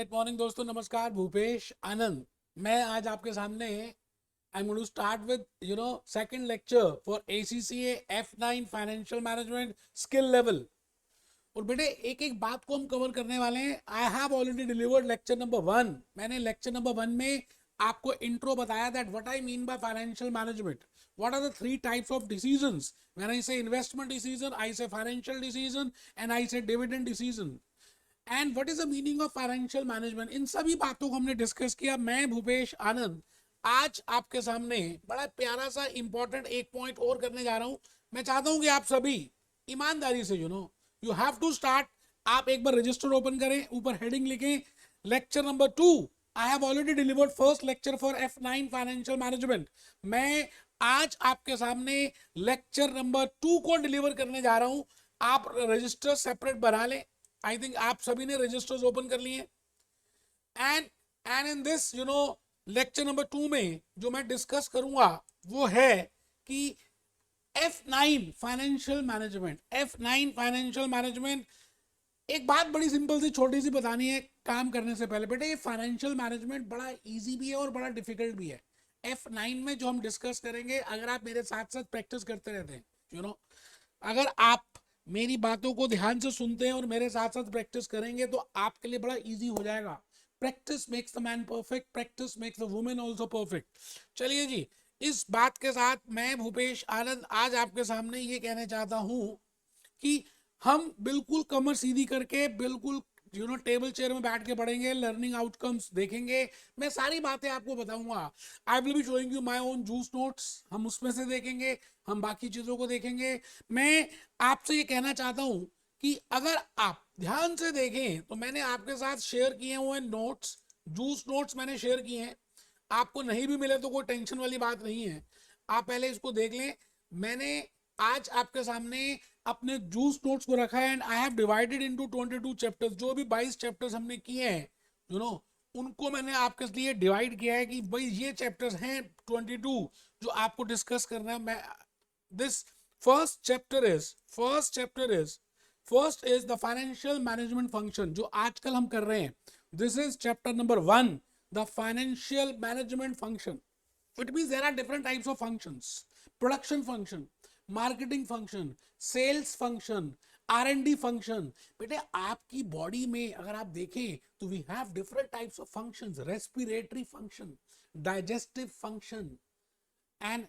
Good morning दोस्तों, नमस्कार। भूपेश आनंद मैं आज आपके सामने I am going to start with second lecture for ACCA F9 financial management skill level. और बेटे एक एक बात को हम कवर करने वाले हैं। I have already delivered lecture number 1। मैंने लेक्चर नंबर 1 में आपको इंट्रो बताया that what I mean by financial management, what are the 3 types of decisions. When I say investment decision, आई से financial decision and I say dividend decision and what is the meaning of financial management. इन सभी बातों को हमने discuss किया। मैं भूपेश आनंद आज आपके सामने बड़ा प्यारा सा इंपॉर्टेंट एक पॉइंट और करने जा रहा हूं। मैं चाहता हूं कि आप सभी ईमानदारी से यू हैव टू स्टार्ट। आप एक बार रजिस्टर ओपन करें, ऊपर हेडिंग लिखें lecture number 2। I have already delivered first lecture for F9 financial management. मैं आज आपके सामने लेक्चर नंबर 2 को डिलीवर करने जा रहा हूं। आप रजिस्टर सेपरेट बना लें। आई थिंक आप सभी ने रजिस्टर्स ओपन कर लिए। And in this lecture number 2 में जो मैं डिस्कस करूंगा वो है कि F9 financial management. F9 financial management, एक बात बड़ी सिंपल सी छोटी सी बतानी है काम करने से पहले। बेटे ये फाइनेंशियल मैनेजमेंट बड़ा इजी भी है और बड़ा डिफिकल्ट भी है। F9 में जो हम डिस्कस करेंगे, अगर आप मेरे साथ साथ प्रैक्टिस करते रहते हैं, अगर आप मेरी बातों को ध्यान से सुनते हैं और मेरे साथ साथ प्रैक्टिस करेंगे तो आपके लिए बड़ा इजी हो जाएगा। Practice makes the man perfect, practice makes the women also perfect. चलिए जी, इस बात के साथ मैं भूपेश आनंद आज आपके सामने ये कहना चाहता हूं कि हम बिल्कुल कमर सीधी करके बिल्कुल टेबल चेयर में बैठ के पढ़ेंगे, लर्निंग आउटकम्स देखेंगे। मैं सारी बातें आपको बताऊंगा। आई will be showing you my own juice notes, हम उसमें से देखेंगे, हम बाकी चीजों को देखेंगे। मैं आपसे ये कहना चाहता हूं कि अगर आप ध्यान से देखें तो मैंने आपके साथ शेयर किए हुए नोट्स, जूस नोट्स मैंने शेयर किए हैं। आपको नहीं भी मिले तो कोई टेंशन वाली बात नहीं है, आप पहले इसको देख लें। मैंने आज आपके सामने अपने जूस नोट्स को रखा है and I have divided into 22 chapters. जो भी 22 चैप्टर्स हमने किए हैं उनको मैंने आपके लिए डिवाइड किया है कि भाई ये चैप्टर्स हैं 22 जो आपको डिस्कस करना है। मैं this first is the financial management function जो आजकल हम कर रहे हैं। This is chapter number 1, the financial management function. It means there are different types of functions: production function, marketing function, sales function, R&D function। बेटे आपकी body में अगर आप देखें तो we have different types of functions: respiratory function, digestive function, and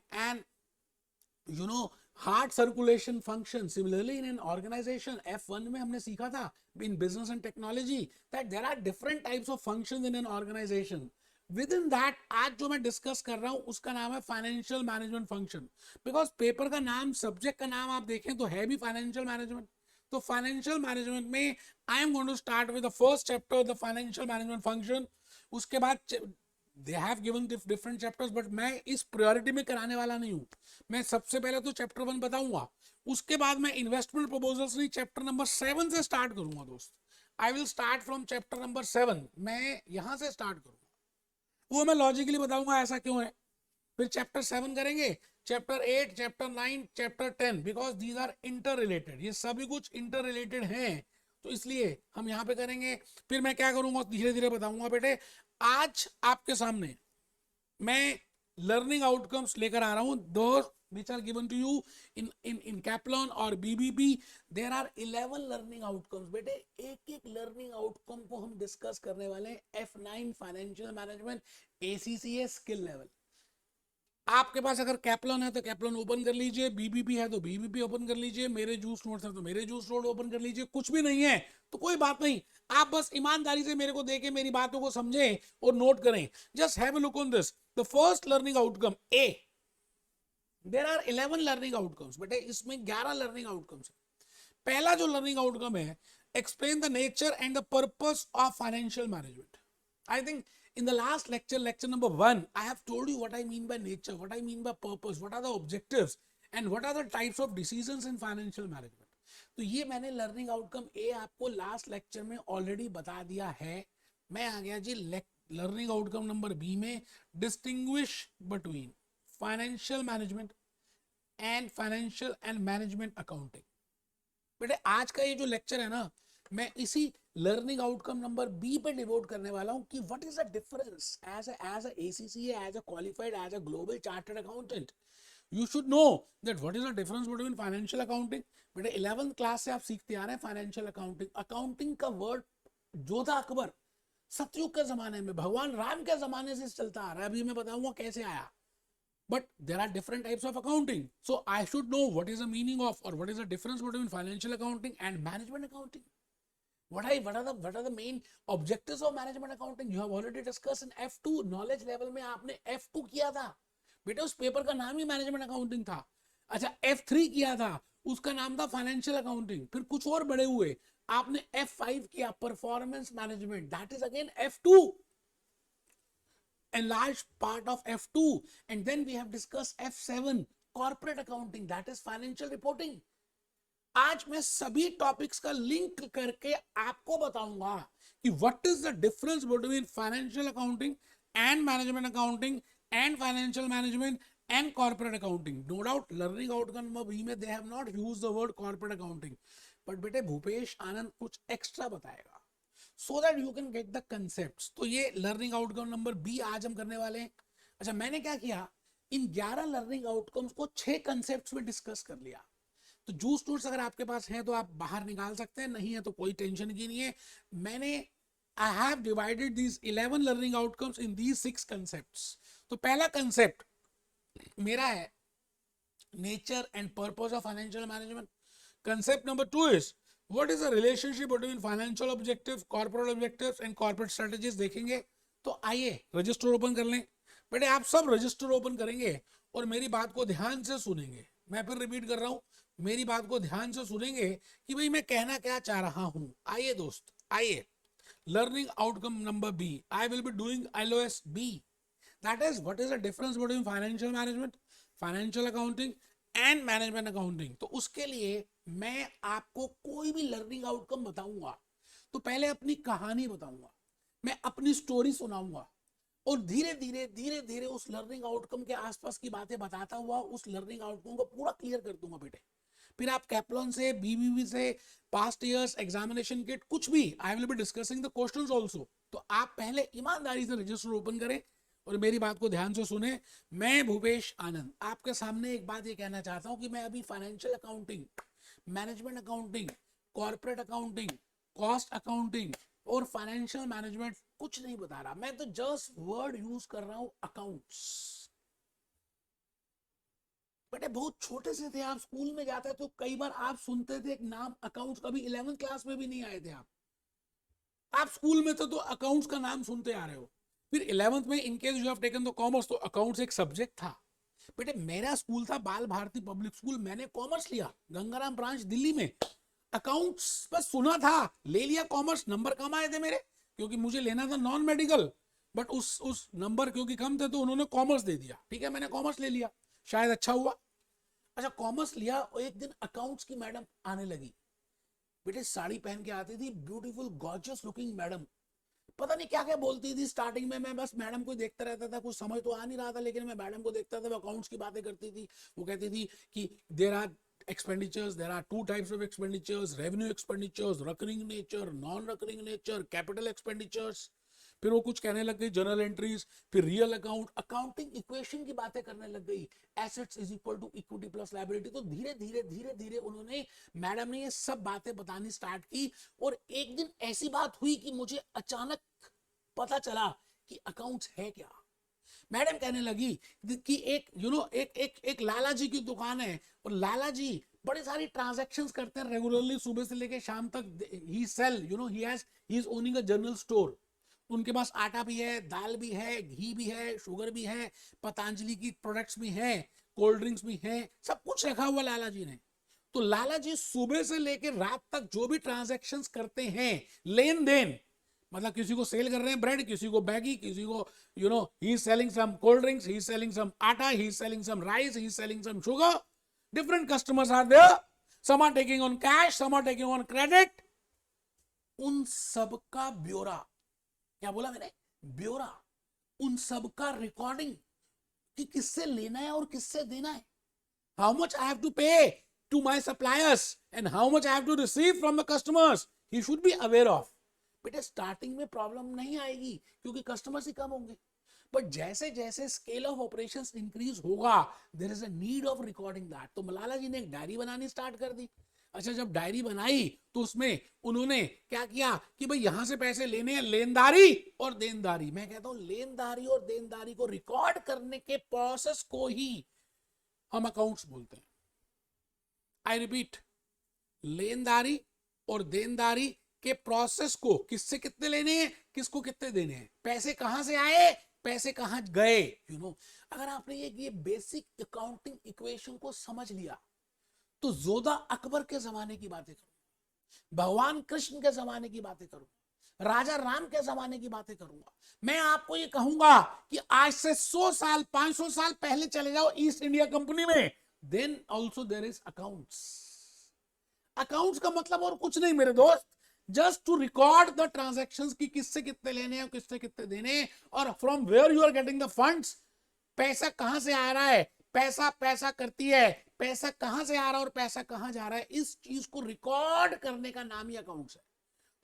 heart circulation function. Similarly in an organization, F1 में हमने सीखा था in business and technology that there are different types of functions in an organization. With in that आज जो मैं discuss कर रहा हूं उसका नाम है financial management function. Because paper का नाम, सब्जेक्ट का नाम आप देखें तो है भी फाइनेंशियल मैनेजमेंट। तो फाइनेंशियल मैनेजमेंट में I am going to start with the first chapter, the financial management function. उसके बाद they have given different chapters, but मैं इस प्रायोरिटी में कराने वाला नहीं हूं। मैं सबसे पहले तो चैप्टर 1 बताऊंगा, उसके बाद मैं इन्वेस्टमेंट प्रपोजल्स नहीं, चैप्टर नंबर 7 से स्टार्ट करूंगा दोस्त। I will start from chapter number 7। मैं यहां से स्टार्ट करूंगा, वो मैं लॉजिकली बताऊंगा ऐसा क्यों है। फिर चैप्टर 7 करेंगे, chapter 8, chapter 9, chapter 10, because these are interrelated. ये सभी कुछ इंटर रिलेटेड हैं तो इसलिए हम यहाँ पे करेंगे। फिर मैं क्या करूंगा धीरे धीरे बताऊंगा। बेटे आज आपके सामने मैं लर्निंग आउटकम्स लेकर आ रहा हूं, दो which are given to you in Kaplan और BBP. There are 11 learning outcomes. बेटे एक एक लर्निंग आउटकम को हम डिस्कस करने वाले हैं। F9 financial management ACCA skill level. आपके पास अगर कैप्लन है तो कैप्लन ओपन कर लीजिए, बीबीपी है तो बीबीपी ओपन कर लीजिए, मेरे जूस नोट्स है तो मेरे जूस नोट ओपन कर लीजिए। कुछ भी नहीं है तो कोई बात नहीं, आप बस ईमानदारी से मेरे को देके मेरी बातों को समझें और नोट करें। Just have a look on this. The first learning outcome A, there are 11 learning outcomes. बेटे इसमें 11 लर्निंग आउटकम्स है। पहला जो लर्निंग आउटकम है, explain the nature and the purpose of financial management. I think in the last lecture, lecture number 1, I have told you what I mean by nature, what I mean by purpose, what are the objectives and what are the types of decisions in financial management. तो ये मैंने learning outcome ए आपको last lecture में already बता दिया है। मैं आ गया जी लर्निंग आउटकम नंबर बी में, distinguish between financial management and financial and management accounting. बेटे आज का ये जो लेक्चर है ना, मैं इसी लर्निंग आउटकम नंबर बी पे डिवोट करने वाला हूं कि what is the difference as a ACCA, as a qualified, as a global chartered accountant, you should know that what is the difference between financial accounting. बेटा 11th class से आप सीखते आ रहे हैं फाइनेंशियल अकाउंटिंग. अकाउंटिंग का word Jodha Akbar सतयुग के जमाने में, भगवान राम के जमाने से चलता आ रहा है. अभी मैं बताऊंगा कैसे आया. But there are different types of accounting. So I should know what is the meaning of, or what is the difference between financial accounting and management accounting. What are the main objectives of management accounting? You have already discussed in F2 knowledge level में आपने F2 किया था. बेटा उस paper का नाम ही management accounting था. अच्छा F3 किया था, उसका नाम था फाइनेंशियल अकाउंटिंग. फिर कुछ और बड़े हुए, आपने F5 किया performance management, that is again F2. A large part of F2, and then we have discussed F7 corporate accounting, that is financial reporting. आज मैं सभी टॉपिक्स का लिंक करके आपको बताऊंगा कि what is the difference between financial accounting and management accounting and financial management and corporate accounting. No doubt learning outcome B में they have not used the word corporate accounting, but बेटे भूपेश आनंद कुछ extra बताएगा so that you can get the concepts. तो ये learning outcome number B आज हम करने वाले हैं. अच्छा मैंने क्या किया, इन 11 लर्निंग आउटकम्स को 6 कंसेप्ट्स में डिस्कस कर लिया. तो जूस टूल्स अगर आपके पास है तो आप बाहर निकाल सकते हैं, नहीं है तो कोई टेंशन की नहीं है. मैंने I have divided these 11 learning outcomes in these 6 concepts. तो पहला कंसेप्ट मेरा है nature and purpose of financial management. Concept number 2 is What is the relationship between financial objectives, corporate objectives and corporate strategies देखेंगे. तो आइए register open कर लें. बेटे आप सब रजिस्टर ओपन करेंगे और मेरी बात को ध्यान से सुनेंगे. मैं फिर रिपीट कर रहा हूं, मेरी बात को ध्यान से सुनेंगे कि भाई मैं कहना क्या चाह रहा हूं. आइए दोस्त आइए. Learning outcome number B, I will be doing LOS B. That is what is the difference between financial management, financial accounting and management accounting. तो उसके लिए मैं आपको कोई भी लर्निंग आउटकम बताऊंगा तो पहले अपनी कहानी बताऊंगा, मैं अपनी स्टोरी सुनाऊंगा और धीरे धीरे उस लर्निंग आउटकम के आसपास की बातें बताता हुआ उस लर्निंग आउटकम को पूरा क्लियर कर दूंगा बेटे. फिर आप कैप्लॉन से, BBB से, पास्ट ईयर्स एग्जामिनेशन किट कुछ भी, आई will be discussing the questions also. तो आप पहले ईमानदारी से रजिस्टर ओपन करें और मेरी बात को ध्यान से सुने. मैं भूपेश आनंद आपके सामने एक बात ये कहना चाहता हूं कि मैं अभी financial accounting, management accounting, corporate accounting, cost accounting और फाइनेंशियल मैनेजमेंट कुछ नहीं बता रहा. मैं तो जस्ट वर्ड यूज कर रहा हूं अकाउंट्स. बेटे बहुत छोटे से थे आप, स्कूल में जाते तो कई बार आप सुनते थे एक नाम अकाउंट्स. कभी 11th क्लास में भी नहीं आए थे आप स्कूल में तो अकाउंट्स का नाम सुनते आ रहे हो. फिर 11th में in case you have taken the commerce तो अकाउंट्स एक सब्जेक्ट था. बेटे मेरा स्कूल था बाल भारती पब्लिक स्कूल, मैंने कॉमर्स लिया गंगाराम ब्रांच दिल्ली में. अकाउंट्स बस सुना था, ले लिया कॉमर्स. नंबर कम आए थे मेरे क्योंकि मुझे लेना था नॉन मेडिकल, बट उस नंबर क्योंकि कम थे तो उन्होंने कॉमर्स दे दिया. ठीक है मैंने कॉमर्स ले लिया, शायद अच्छा हुआ. अच्छा कॉमर्स लिया और एक दिन अकाउंट्स की मैडम आने लगी. बेटे साड़ी पहन के आती थी, ब्यूटीफुल गॉर्जियस लुकिंग मैडम. पता नहीं क्या क्या बोलती थी. स्टार्टिंग में मैं बस मैडम को देखता रहता था, कुछ समझ तो आ नहीं रहा था, लेकिन मैं मैडम को देखता था. वो अकाउंट्स की बातें करती थी. वो कहती थी कि there are expenditures, there are 2 types of expenditures, revenue expenditures, recurring nature, non recurring nature, capital expenditures. फिर वो कुछ कहने लग गई जर्नल एंट्रीज, फिर रियल अकाउंट, अकाउंटिंग इक्वेशन की बातें करने लग गई. Assets is equal to equity plus liability. तो धीरे धीरे उन्होंने, मैडम ने ये सब बातें बतानी स्टार्ट की. और एक दिन ऐसी बात हुई कि मुझे अचानक पता चला कि अकाउंट्स है क्या. मैडम कहने लगी कि एक एक लाला जी की दुकान है और लाला जी बड़ी सारी ट्रांजैक्शंस करते हैं रेगुलरली, सुबह से लेके शाम तक. He sell he is owning a general store. उनके पास आटा भी है, दाल भी है, घी भी है, शुगर भी है, पतंजलि की प्रोडक्ट्स भी हैं, कोल्ड ड्रिंक्स भी हैं, सब कुछ रखा हुआ लाला जी ने. तो लाला जी सुबह से लेकर रात तक जो भी ट्रांजैक्शंस करते हैं, लेन देन, मतलब किसी को सेल कर रहे हैं ब्रेड, किसी को बैगी, किसी को he is selling some cold drinks, he is selling some atta, he is selling some rice, he is selling some sugar. Different customers are there, some are taking on cash, some are taking on credit. उन सब का ब्यौरा, क्या बोला मैंने, ब्यौरा, उन सब का रिकॉर्डिंग कि किससे लेना है और किससे देना है. How much I have to pay to my suppliers and how much I have to receive from the customers, he should be aware of. बेटा स्टार्टिंग में प्रॉब्लम नहीं आएगी क्योंकि कस्टमर्स ही कम होंगे, बट जैसे जैसे स्केल ऑफ ऑपरेशंस इंक्रीज होगा there is a need of recording that. तो मलाला जी ने एक डायरी बनानी स्टार्ट कर दी। अच्छा, जब डायरी बनाई तो उसमें उन्होंने क्या किया कि भाई यहां से पैसे लेने हैं, लेनदारी और देनदारी। मैं कहता हूं लेनदारी और देनदारी को रिकॉर्ड करने के प्रोसेस को ही हम अकाउंट्स बोलते हैं। आई रिपीट, लेनदारी और देनदारी के प्रोसेस को, किससे कितने लेने हैं, किसको कितने देने हैं, पैसे कहां से आए, पैसे कहां गए, यू नो। अगर आपने ये बेसिक अकाउंटिंग इक्वेशन को समझ लिया तो जोधा अकबर के जमाने की बातें करूंगा, भगवान कृष्ण के जमाने की बातें करूंगा, राजा राम के जमाने की बातें करूंगा। मैं आपको ये कहूंगा कि आज से 100 साल 500 साल पहले चले जाओ ईस्ट इंडिया कंपनी में, then also there is accounts. Accounts का मतलब और कुछ नहीं मेरे दोस्त, just to record the transactions की किससे कितने लेने हैं, किससे कितने देने हैं, और from where you are getting the funds, पैसा कहां से आ रहा है, पैसा पैसा करती है, पैसा कहां से आ रहा है और पैसा कहां जा रहा है, इस चीज को रिकॉर्ड करने का नाम ही अकाउंट्स है।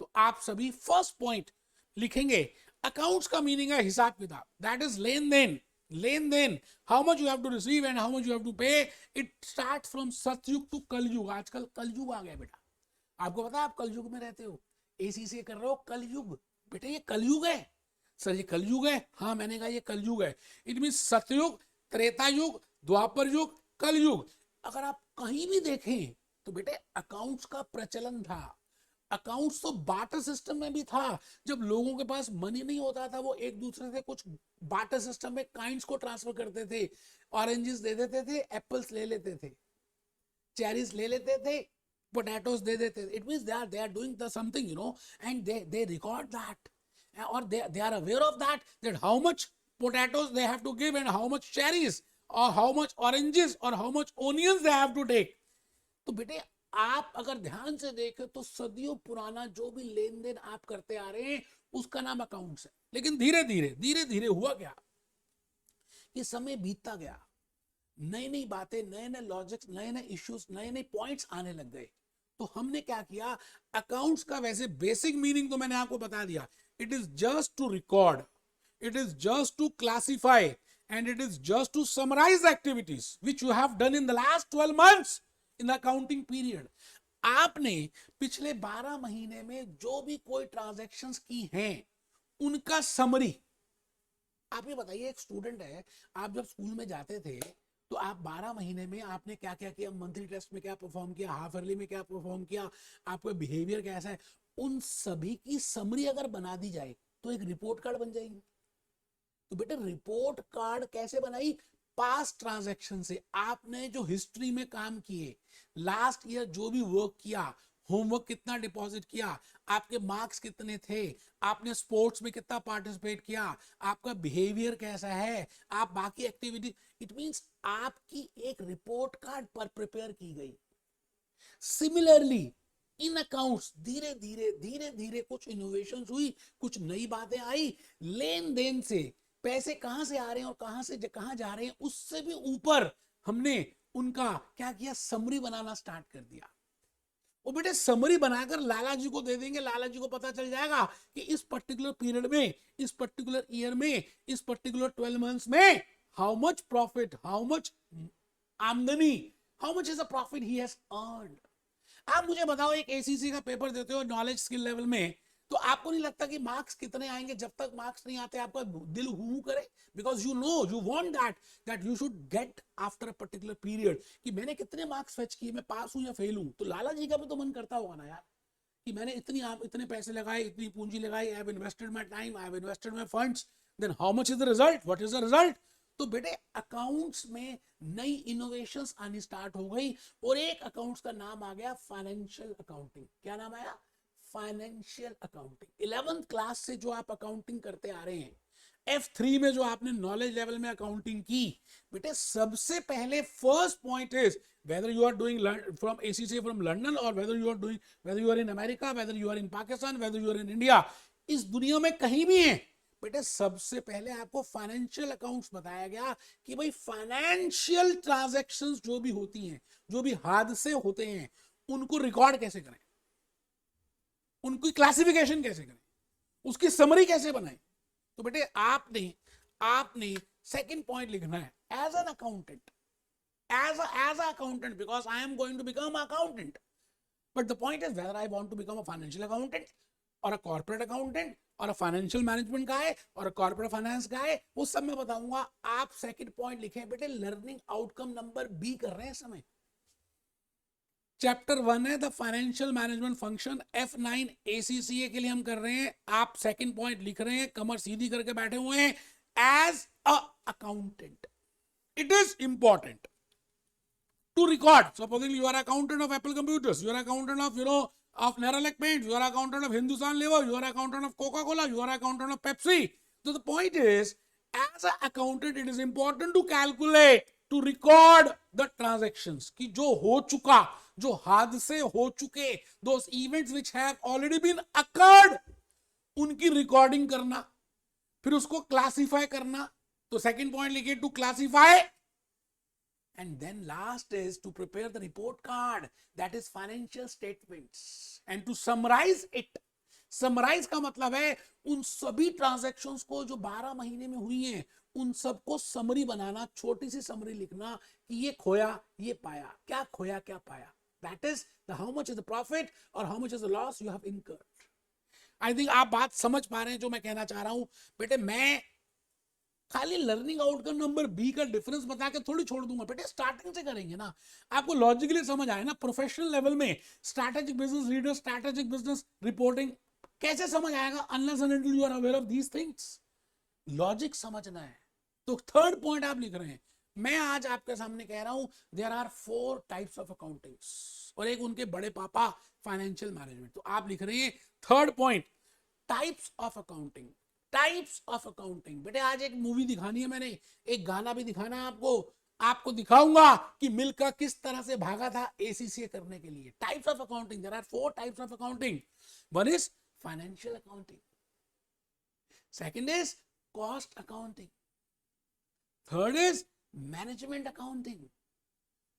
तो आप सभी फर्स्ट पॉइंट लिखेंगे, अकाउंट्स का मीनिंग है हिसाब किताब, दैट इज लेन देन। लेन देन, how much you have to receive and how much you have to pay. It start from सतयुग टू कलयुग। आजकल कलयुग आ गया बेटा, आपको पता है आप कलयुग में रहते हो, ACCA कर रहे हो, कलयुग। बेटा ये कलयुग है। सर ये कलयुग है? हाँ मैंने कहा ये कलयुग है। इट मीन सतयुग, त्रेता युग, द्वापर युग, कलयुग। अगर आप कहीं भी देखें तो बेटे अकाउंट्स का प्रचलन था। अकाउंट्स तो बार्टर सिस्टम में भी था। जब लोगों के पास मनी नहीं होता था वो एक दूसरे से कुछ बार्टर सिस्टम में काइंड्स को ट्रांसफर करते थे, ऑरेंजेस दे देते थे, एप्पल्स ले लेते थे, चेरीज ले लेते थे, पोटैटोस दे देते थे। It means they are doing the something, you know, and they record that, or they are aware of that how much potatoes they have to give and how much cherries or how much oranges or how much onions they have to take. तो बेटे आप अगर ध्यान से देखें तो सदियों पुराना जो भी लेन देन आप करते आ रहे हैं उसका नाम अकाउंट्स है। लेकिन धीरे धीरे हुआ क्या, ये समय बीतता गया, नई नई बातें, नए नए लॉजिक्स, नए नए इश्यूज, नए नए पॉइंट्स आने लग गए। तो हमने क्या किया, अकाउंट्स का वैसे बेसिक मीनिंग तो मैंने आपको बता दिया, it is just to record, it is just to classify and it is just to summarise activities which you have done in the last 12 months in the accounting period. आपने पिछले 12 महीने में जो भी कोई ट्रांजैक्शंस की हैं उनका समरी। आप ये बताइए, एक स्टूडेंट है, आप जब स्कूल में जाते थे तो आप 12 महीने में आपने क्या क्या किया, मंथली टेस्ट में क्या परफॉर्म किया, हाफ ईयरली में क्या परफॉर्म किया, आपका बिहेवियर कैसा है, उन सभी की समरी अगर बना दी जाए तो एक रिपोर्ट कार्ड बन जाएगी। तो बेटे रिपोर्ट कार्ड कैसे बनाई, पास्ट ट्रांजैक्शन से, आपने जो हिस्ट्री में काम किए, लास्ट ईयर जो भी वर्क किया, होमवर्क कितना डिपॉजिट किया, आपके मार्क्स कितने थे, आपने स्पोर्ट्स में कितना पार्टिसिपेट किया, आपका बिहेवियर कैसा है, आप बाकी एक्टिविटी, इट मींस आपकी एक रिपोर्ट कार्ड पर प्रिपेयर की गई। सिमिलरली इन अकाउंट्स धीरे धीरे कुछ इनोवेशंस हुई, कुछ नई बातें आई, लेन देन से पैसे कहां से आ रहे हैं और कहां से कहां जा रहे हैं उससे भी ऊपर हमने उनका क्या किया, समरी बनाना स्टार्ट कर दिया। वो बेटे समरी बनाकर लाला जी को दे देंगे, लाला जी को पता चल जाएगा कि इस पर्टिकुलर पीरियड में, इस पर्टिकुलर ईयर में, इस पर्टिकुलर 12 months में how much profit, how much aamdani, how much is the profit he has earned. आप मुझे बताओ, एक ACCA का पेपर देते हो नॉलेज स्किल लेवल में, तो आपको नहीं लगता कि मार्क्स कितने आएंगे, जब तक मार्क्स नहीं आते आपका दिल हु करे, because you know, you want that you should get after a particular period कि मैंने कितने मार्क्स फेच किए, मैं पास हूं या फेल हूं। तो लाला जी का भी तो मन करता होगा ना यार कि मैंने इतने पैसे लगाए, इतनी पूंजी लगाई, I have invested my time, I have invested my funds, then how much is the result, what is the result. तो बेटे अकाउंट्स में नई इनोवेशंस आनी स्टार्ट हो गई और एक अकाउंट्स का नाम आ गया फाइनेंशियल अकाउंटिंग। क्या नाम आया, फाइनेंशियल अकाउंटिंग। 11th क्लास से जो आप अकाउंटिंग करते आ रहे हैं, F3 में जो आपने नॉलेज लेवल में अकाउंटिंग की, बेटे सबसे पहले first point is whether you are doing from ACCA from London or whether you are in America, whether you are in Pakistan, whether you are in India, इस दुनिया में कहीं भी हैं, बेटे सबसे पहले आपको फाइनेंशियल अकाउंट्स बताया गया कि भाई फाइनेंशियल ट्रांजैक्शंस जो भी होती हैं, जो भी हादसे होते हैं, उनको रिकॉर्ड कैसे करें, उनकी क्लासिफिकेशन कैसे करें। उसकी समरी कैसे बनाए? तो बेटे आपने आपने सेकंड पॉइंट लिखना है as an accountant, as a accountant, because I am going to become an accountant. But the point is whether I want to become a financial accountant or a corporate accountant or a financial management guy or a corporate finance guy, वो सब मैं बताऊंगा. आप second point लिखें बेटे, learning outcome number B कर रहे हैं इस समय. चैप्टर 1 है the financial management function, F9 ACCA के लिए हम कर रहे हैं. आप सेकंड पॉइंट लिख रहे हैं, कमर सीधी करके बैठे हुए हैं, as a accountant. It is important to record. Supposing you are accountant of Apple Computers, you are accountant of of Nerolac Paints, you are accountant of Hindustan Lever, you are accountant of Coca-Cola, you are accountant of Pepsi. So the point is, as an accountant, it is important to calculate, to record the transactions कि जो हो चुका, जो हादसे हो चुके, those events which have already been occurred, उनकी recording करना, फिर उसको क्लासिफाई करना. तो सेकंड पॉइंट लिखिए, to classify. And then last is to prepare the report card, that is financial statements, and to summarize it. Summarize का मतलब है उन सभी ट्रांजैक्शंस को जो 12 महीने में हुई हैं, उन सबको समरी बनाना, छोटी सी समरी लिखना कि ये खोया, ये पाया, क्या खोया, क्या पाया. That is the how much is the profit or how much is the loss you have incurred. I think आप बात समझ पा रहे हैं जो मैं कहना चाह रहा हूं. बेटे मैं खाली लर्निंग आउटकम नंबर बी का डिफरेंस बता के थोड़ी छोड़ दूंगा. बेटे स्टार्टिंग से करेंगे ना, आपको लॉजिकली समझ आए ना. प्रोफेशनल लेवल में strategic business reader, strategic business reporting कैसे समझ आएगा unless and until you are aware of these things. Logic समझना है. तो थर्ड पॉइंट आप लिख रहे हैं. मैं आज आपके सामने कह रहा हूं there are 4 types of accountings और एक उनके बड़े पापा फाइनेंशियल मैनेजमेंट. तो आप लिख रहे हैं third point, types of accounting. Types of accounting. बेटे आज एक मूवी दिखानी है मैंने, एक गाना भी दिखाना है आपको. आपको दिखाऊंगा कि मिलकर किस तरह से भागा था ACCA करने के लिए. Types of accounting, there are 4 types of accounting. One is financial accounting, second is cost accounting, third is management accounting,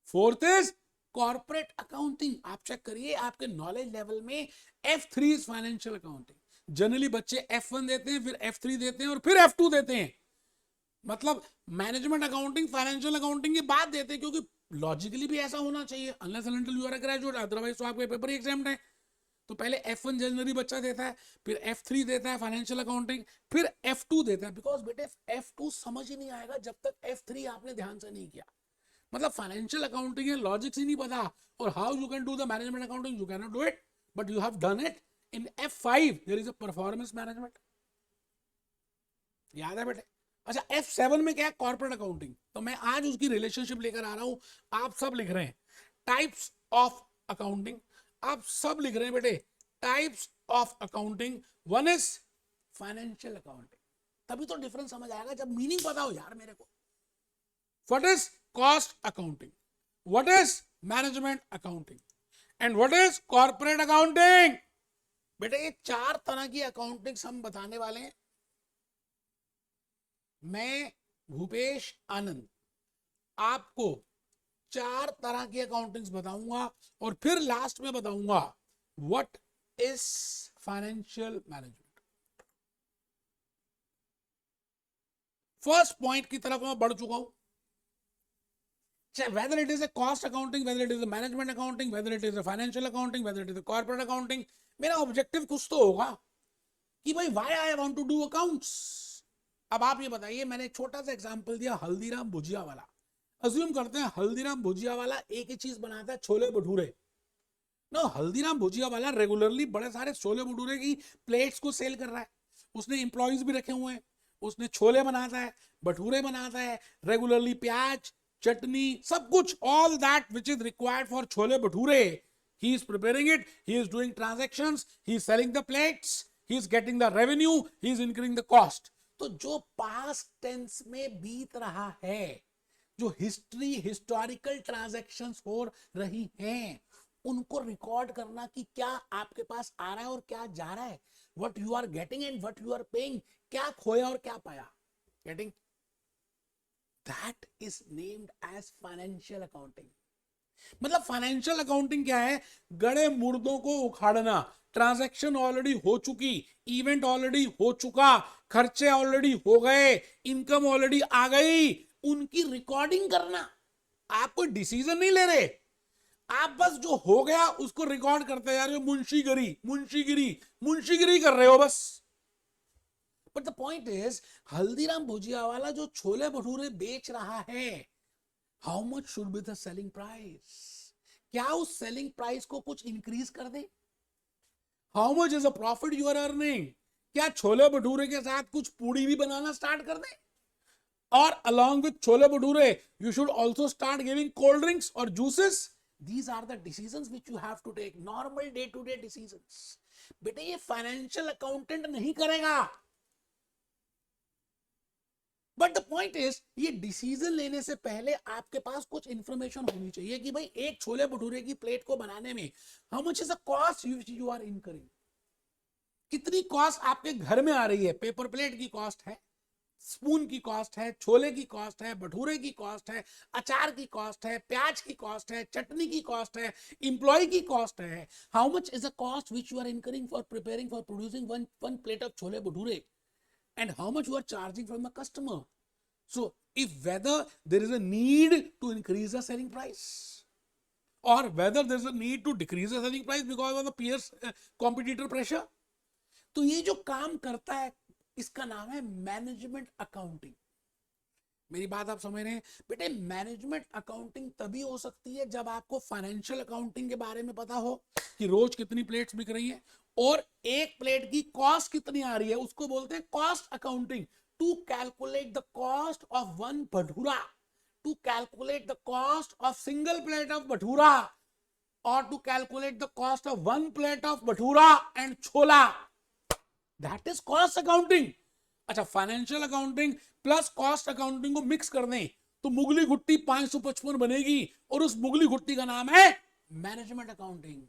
fourth is corporate accounting. आप चेक करिए आपके नॉलेज लेवल में F3 is financial accounting. Generally बच्चे F1 देते हैं, फिर F3 देते हैं और फिर F2 देते हैं. मतलब मैनेजमेंट अकाउंटिंग, फाइनेंशियल अकाउंटिंग की बात देते हैं क्योंकि लॉजिकली भी ऐसा होना चाहिए. Unless and until you are a graduate, otherwise तो आपके पेपर ही एग्जाम्ड है. तो पहले F1 जनरली बच्चा देता है, फिर F3 देता है फाइनेंशियल अकाउंटिंग, फिर F2 देता है. बिकॉज बेटे F2 समझ ही नहीं आएगा जब तक F3 आपने ध्यान से नहीं किया. मतलब फाइनेंशियल अकाउंटिंग है, लॉजिक्स ही नहीं पता. और how you can do the management accounting, you can not do it, but you have done it. In F5 there is a performance management. याद है बेटे? अच्छा F7 में क्या है? Corporate accounting. तो मैं आज उसकी रिलेशनशिप लेकर आ रहा हूं. आप सब लिख रहे हैं टाइप्स ऑफ अकाउंटिंग. आप सब लिख रहे हैं बेटे types of accounting. One is financial accounting. तभी तो डिफरेंस समझ आएगा जब मीनिंग पता हो यार मेरे को. What is cost accounting, what is management accounting and what is corporate accounting. बेटे ये 4 तरह की अकाउंटिंग्स हम बताने वाले हैं. मैं भूपेश आनंद आपको 4 तरह की अकाउंटिंग्स बताऊंगा और फिर लास्ट में बताऊंगा what is financial management. First point की तरफ मैं बढ़ चुका हूं. whether it is a cost accounting, whether it is a management accounting, whether it is a financial accounting, whether it is a corporate accounting, मेरा objective कुछ तो होगा कि भाई why I want to do accounts. अब आप ये बताइए, मैंने एक छोटा सा एग्जांपल दिया हल्दीराम भुजिया वाला. अज्यूम करते हैं हल्दीराम भुजिया वाला एक ही चीज बनाता है, छोले भटूरे. नो, हल्दीराम भुजिया वाला रेगुलरली बड़े सारे छोले भटूरे की प्लेट्स को सेल कर रहा है. उसने एम्प्लॉइज भी रखे हुए हैं, उसने छोले बनाता है, भटूरे बनाता है, रेगुलरली प्याज, चटनी, सब कुछ, all that which is required for chole bhature, he is preparing it, he is doing transactions, he is selling the plates, he is getting the revenue, he is incurring the cost. तो जो past tense में बीत रहा है, जो historical transactions हो रही हैं, उनको रिकॉर्ड करना कि क्या आपके पास आ रहा है और क्या जा रहा है, what you are getting and what you are paying, क्या खोया और क्या पाया. Getting? That is named as financial accounting. मतलब फाइनेंशियल अकाउंटिंग क्या है? गड़े मुर्दों को उखाड़ना, ट्रांजैक्शन ऑलरेडी हो चुकी, इवेंट ऑलरेडी हो चुका, खर्चे ऑलरेडी हो गए, इनकम ऑलरेडी आ गई, उनकी रिकॉर्डिंग करना। आप कोई डिसीजन नहीं ले रहे, आप बस जो हो गया उसको रिकॉर्ड करते जा रहे हो। मुंशीगिरी मुंशीगिरी मुंशीगिरी कर रहे हो बस। But the point is, Haldiram bhujia वाला जो छोले भटूरे बेच रहा है, how much should be the selling price? क्या उस सेलिंग प्राइस को कुछ इंक्रीज कर दे? How much is a profit you are earning? क्या छोले भटूरे के साथ कुछ पूड़ी भी बनाना स्टार्ट कर दे? और along with chole bhature you should also start giving cold drinks or juices. These are the decisions which you have to take, normal day to day decisions. बेटे ये financial accountant नहीं करेगा। बट द पॉइंट इज, ये decision लेने से पहले आपके पास कुछ इंफॉर्मेशन होनी चाहिए कि भाई एक छोले भटूरे की प्लेट को बनाने में how much is the cost you are incurring? कितनी कॉस्ट आपके घर में आ रही है? पेपर प्लेट की कॉस्ट है, स्पून की कॉस्ट है, छोले की कॉस्ट है, भटूरे की कॉस्ट है, अचार की कॉस्ट है, प्याज की कॉस्ट है, चटनी की कॉस्ट है, इंप्लॉय की कॉस्ट है। How much is the cost which you are incurring for preparing for producing one plate of chole bhature, and how much you are charging from the customer? So if whether there is a need to increase the selling price or whether there is a need to decrease the selling price because of the peers competitor pressure, तो ये जो काम करता है इसका नाम है management accounting. मेरी बात आप समझ रहे हैं? बेटे मैनेजमेंट अकाउंटिंग तभी हो सकती है जब आपको फाइनेंशियल अकाउंटिंग के बारे में पता हो कि रोज कितनी प्लेट्स बिक रही हैं और एक प्लेट की कॉस्ट कितनी आ रही है, उसको बोलते हैं cost accounting. To calculate the cost of one bhatura, to calculate the cost of single plate of bhatura, और to calculate the cost of one plate of bhatura and chola, that is cost accounting. अच्छा, financial accounting plus cost accounting को mix कर दें तो मुगली घुट्टी 555 बनेगी, और उस मुगली घुट्टी का नाम है management accounting.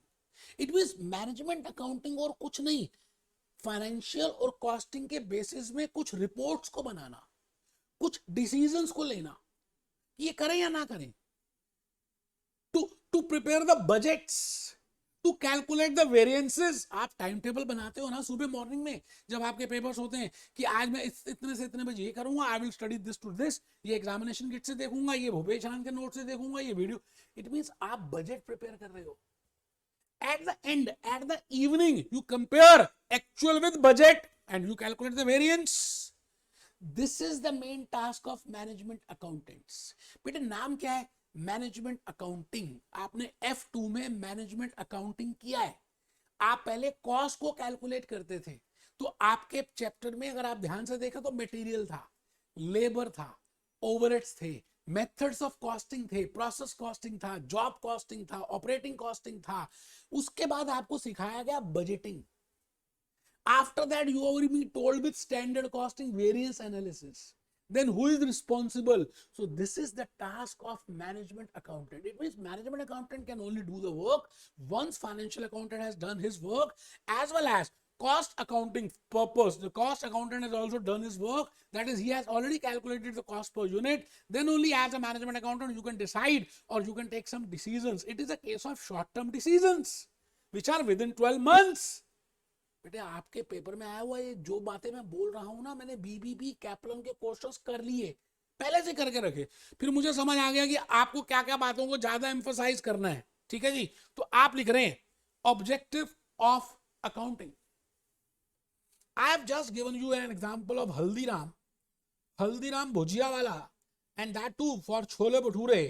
It means management accounting और कुछ नहीं, फाइनेंशियल और कॉस्टिंग के बेसिस में कुछ रिपोर्ट्स को बनाना, कुछ डिसीजंस को लेना, ये करें या ना करें, to prepare the budgets, to calculate the variances. आप टाइम टेबल बनाते हो ना सुबह मॉर्निंग में जब आपके पेपर्स होते हैं कि आज मैं इतने से इतने बजे ये करूंगा, I will study this to this, ये एग्जामिनेशन किट से देखूंगा, ये भूपेश आनंद के नोट से देखूंगा, ये वीडियो। इट मींस आप बजट प्रिपेयर कर रहे हो। At the end, at the evening, you compare actual with budget and you calculate the variance. This is the main task of management accountants. बेटे नाम क्या है? Management accounting. आपने F2 में मैनेजमेंट अकाउंटिंग किया है। आप पहले कॉस्ट को कैलकुलेट करते थे, तो आपके चैप्टर में अगर आप ध्यान से देखें तो मटेरियल था, लेबर था, ओवरहेड्स थे, मेथड्स ऑफ कॉस्टिंग थे, प्रोसेस कॉस्टिंग था, जॉब कॉस्टिंग था, ऑपरेटिंग कॉस्टिंग था। उसके बाद आपको सिखाया गया budgeting. After that you are being told with standard costing, variance analysis. Then who is responsible? So this is the task of management accountant. It means management accountant can only do the work once financial accountant has done his work, as well as cost accounting purpose. The cost accountant has also done his work. That is, he has already calculated the cost per unit. Then only as a management accountant you can decide or you can take some decisions. It is a case of short-term decisions which are within 12 months. बेटे आपके paper में आया हुआ ये जो बातें मैं बोल रहा हूं ना, मैंने बीबीबी कैप्लन के क्वेश्चंस कर लिए, पहले से करके रखे। फिर मुझे समझ आ गया कि आपको क्या क्या बातों को ज्यादा एम्फसाइज करना है। ठीक है जी, तो आप लिख रहे हैं objective of accounting. I have just given you an example of Haldiram bhujia वाला, and that to for chole bhature.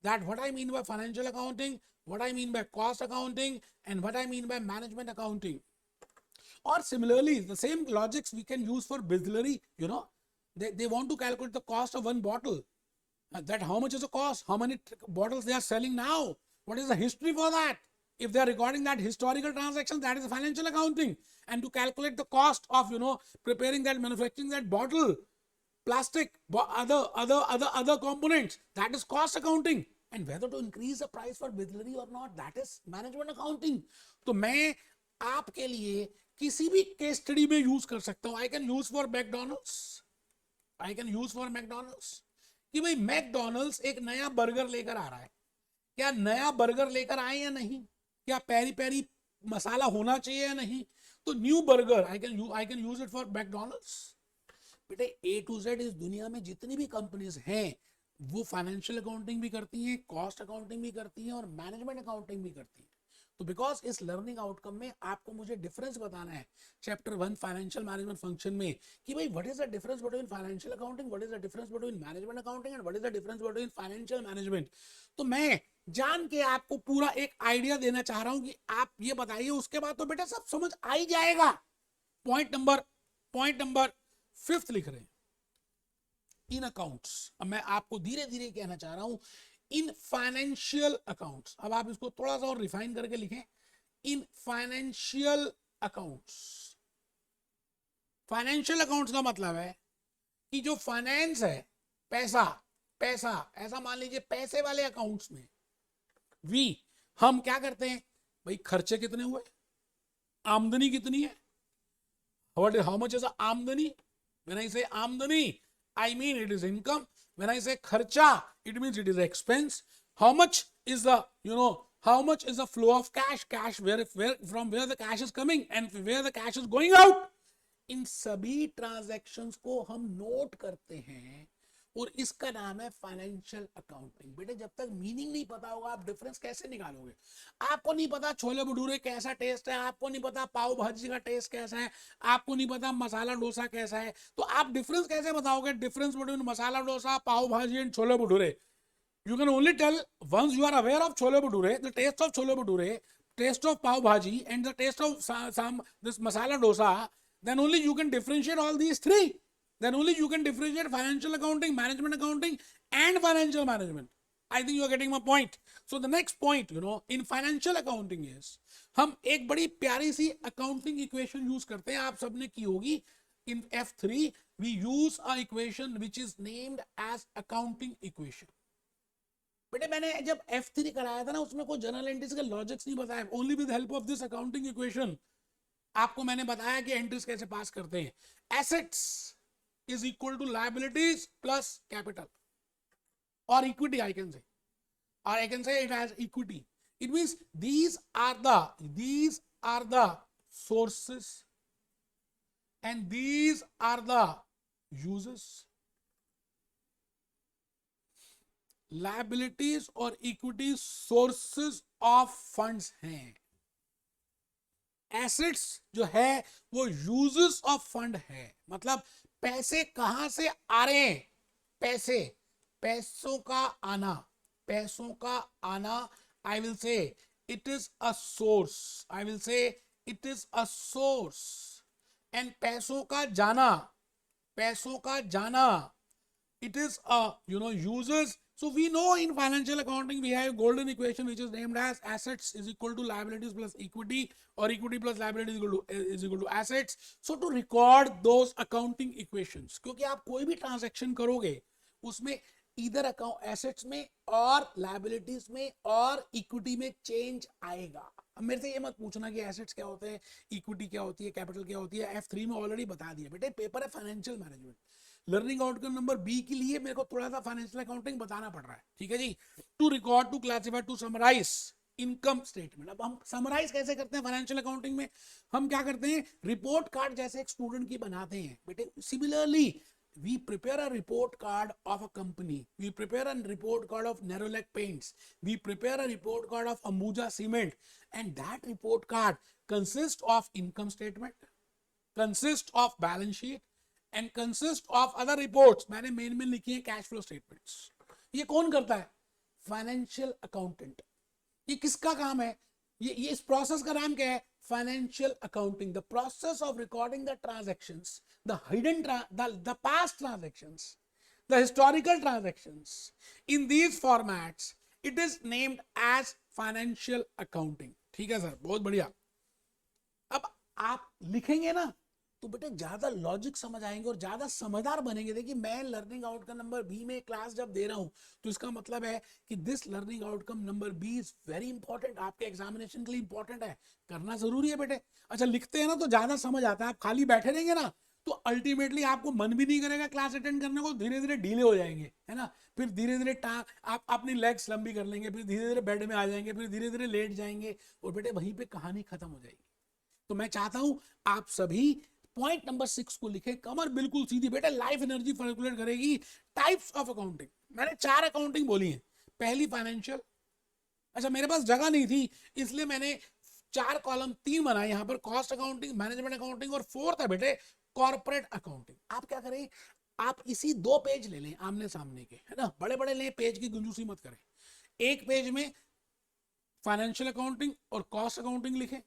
That what I mean by financial accounting, what I mean by cost accounting, and what I mean by management accounting. Or similarly, the same logics we can use for Bisleri. You know, they want to calculate the cost of one bottle. That how much is the cost? How many bottles they are selling now? What is the history for that? If they are recording that historical transactions, that is financial accounting. And to calculate the cost of, you know, preparing that, manufacturing that bottle, plastic, other components, that is cost accounting. And whether to increase the price for Bisleri or not, that is management accounting. तो मैं आपके लिए किसी भी case study में use कर सकता हूं। I can use for McDonald's, कि भाई मैकडोनल्ड्स एक नया बर्गर लेकर आ रहा है। क्या नया बर्गर लेकर आए या नहीं? क्या पेरी पेरी मसाला होना चाहिए या नहीं? तो new burger I can use it for McDonald's. बेटे ए टू जेड इस दुनिया में जितनी भी कंपनीज हैं वो फाइनेंशियल अकाउंटिंग भी करती हैं, कॉस्ट अकाउंटिंग भी करती हैं और मैनेजमेंट अकाउंटिंग भी करती हैं। तो बिकॉज इस लर्निंग आउटकम में आपको मुझे डिफरेंस बताना है चैप्टर 1 फाइनेंशियल मैनेजमेंट फंक्शन में कि भाई what is the difference between financial accounting, what is the difference between management accounting and what is the difference between financial management. तो मैं जान के आपको पूरा एक आइडिया देना चाह रहा हूं कि आप ये बताइए, उसके बाद तो बेटा सब समझ आ ही जाएगा। पॉइंट नंबर 5 लिख रहे हैं इन अकाउंट्स। अब मैं आपको धीरे धीरे कहना चाह रहा हूं इन फाइनेंशियल अकाउंट्स। अब आप इसको थोड़ा सा और रिफाइन करके लिखें, in financial accounts. Financial accounts का मतलब है कि जो फाइनेंस है, पैसा, ऐसा मान लीजिए पैसे वाले अकाउंट्स में हम क्या करते हैं भाई, खर्चे कितने हुए, आमदनी कितनी है, how much is आमदनी। when I say आमदनी I mean it is income. When I say kharcha, it means it is expense. How much is the, how much is the flow of cash? Cash, from where the cash is coming and where the cash is going out. इन सभी transactions को हम note करते हैं और इसका नाम है financial accounting. बेटे जब तक मीनिंग नहीं पता होगा आप डिफरेंस कैसे निकालोगे? आपको नहीं पता छोले भटूरे कैसा टेस्ट है, आपको नहीं पता पाव भाजी का टेस्ट कैसा है, आपको नहीं पता मसाला डोसा कैसा है, तो आप डिफरेंस कैसे बताओगे? डिफरेंस बिटवीन मसाला डोसा, पाव भाजी and chole bhature. You can only tell once you are aware of chole bhature, the taste of chole bhature, taste of pav bhaji, and the taste of this masala dosa. Then only you can differentiate all these three. Then only you can differentiate financial accounting, management accounting, and financial management. I think you are getting my point. So the next point, in financial accounting is, हम एक बड़ी प्यारी सी accounting equation use करते हैं, आप सबने की होगी. In F3, we use a equation which is named as accounting equation. बेटे मैंने जब F3 कराया था ना, उसमें कोई जनरल एंट्रीज के लॉजिक्स नहीं बताया, only with help of this accounting equation आपको मैंने बताया कि एंट्रीज कैसे पास करते हैं. Assets is equal to liabilities plus capital और equity I can say, or I can say it as equity. It means these are the sources and these are the uses. Liabilities और equity sources of funds हैं. Assets जो है वो uses of fund है, मतलब पैसे कहां से आ रहे हैं, पैसों का आना. I will say it is a source. And पैसों का जाना it is uses. So we know in financial accounting we have golden equation which is named as assets is equal to liabilities plus equity, or equity plus liabilities is equal to assets. So to record those accounting equations, क्योंकि आप कोई भी transaction करोगे उसमें इधर account assets में और liabilities में और इक्विटी में चेंज आएगा. अब मेरे से ये मत पूछना कि एसेट्स क्या होते हैं, इक्विटी क्या होती है, कैपिटल क्या होती है. F3 में ऑलरेडी बता दिया. बेटे पेपर है financial management, learning outcome number B के लिए मेरे को थोड़ा सा फाइनेंशियल अकाउंटिंग बताना पड़ रहा है. ठीक है जी. To record, to classify, to summarize income statement. अब हम समराइज कैसे करते हैं फाइनेंशियल अकाउंटिंग में? हम क्या करते हैं, रिपोर्ट कार्ड जैसे एक स्टूडेंट की बनाते हैं. बेटे similarly we prepare a report card of a company, we prepare a report card of Nerolac paints, we prepare a report card of Ambuja cement, and that report card consists of income statement, consists of balance sheet and consists of other reports. मैंने main में लिखी है cash flow statements. ये कौन करता है? Financial accountant. ये किसका काम है? ये इस प्रोसेस का नाम क्या है? Financial accounting. The process of recording the transactions, the past transactions, the historical transactions. In these formats it is named as financial accounting. ठीक है सर, बहुत बढ़िया. अब आप लिखेंगे ना तो बेटे ज्यादा लॉजिक समझ आएंगे और ज्यादा समझदार बनेंगे. देखिए मैं लर्निंग आउटकम नंबर बी में क्लास जब दे रहा हूं तो इसका मतलब है कि this learning outcome number B is very important, आपके एग्जामिनेशन के लिए इंपॉर्टेंट है, करना जरूरी है बेटे. अच्छा लिखते हैं ना तो ज्यादा समझ आता है. आप खाली बैठे रहेंगे ना तो अल्टीमेटली आपको मन भी नहीं करेगा क्लास अटेंड करने को, धीरे धीरे ढीले हो जाएंगे, है ना। फिर धीरे धीरे आप अपनी लेग्स लंबी कर लेंगे, फिर धीरे धीरे बेड में आ जाएंगे, फिर धीरे धीरे लेट जाएंगे, और बेटे वहीं पे कहानी खत्म हो जाएगी। तो मैं चाहता हूं आप सभी पॉइंट नंबर 6 को लिखें, कमर बिल्कुल सीधी, बेटे लाइफ एनर्जी कैलकुलेट करेगी। टाइप्स ऑफ अकाउंटिंग, मैंने 4 अकाउंटिंग बोली है। पहली फाइनेंशियल, अच्छा मेरे पास जगह नहीं थी इसलिए मैंने 4 कॉलम 3 बनाए यहां पर, कॉस्ट अकाउंटिंग, मैनेजमेंट अकाउंटिंग, और 4th है बेटे कॉर्पोरेट अकाउंटिंग। आप क्या करें, आप इसी 2 पेज ले लें आमने सामने के, है ना, बड़े बड़े लें, पेज की गुंजूसी मत करें। एक पेज में फाइनेंशियल अकाउंटिंग और कॉस्ट अकाउंटिंग लिखें,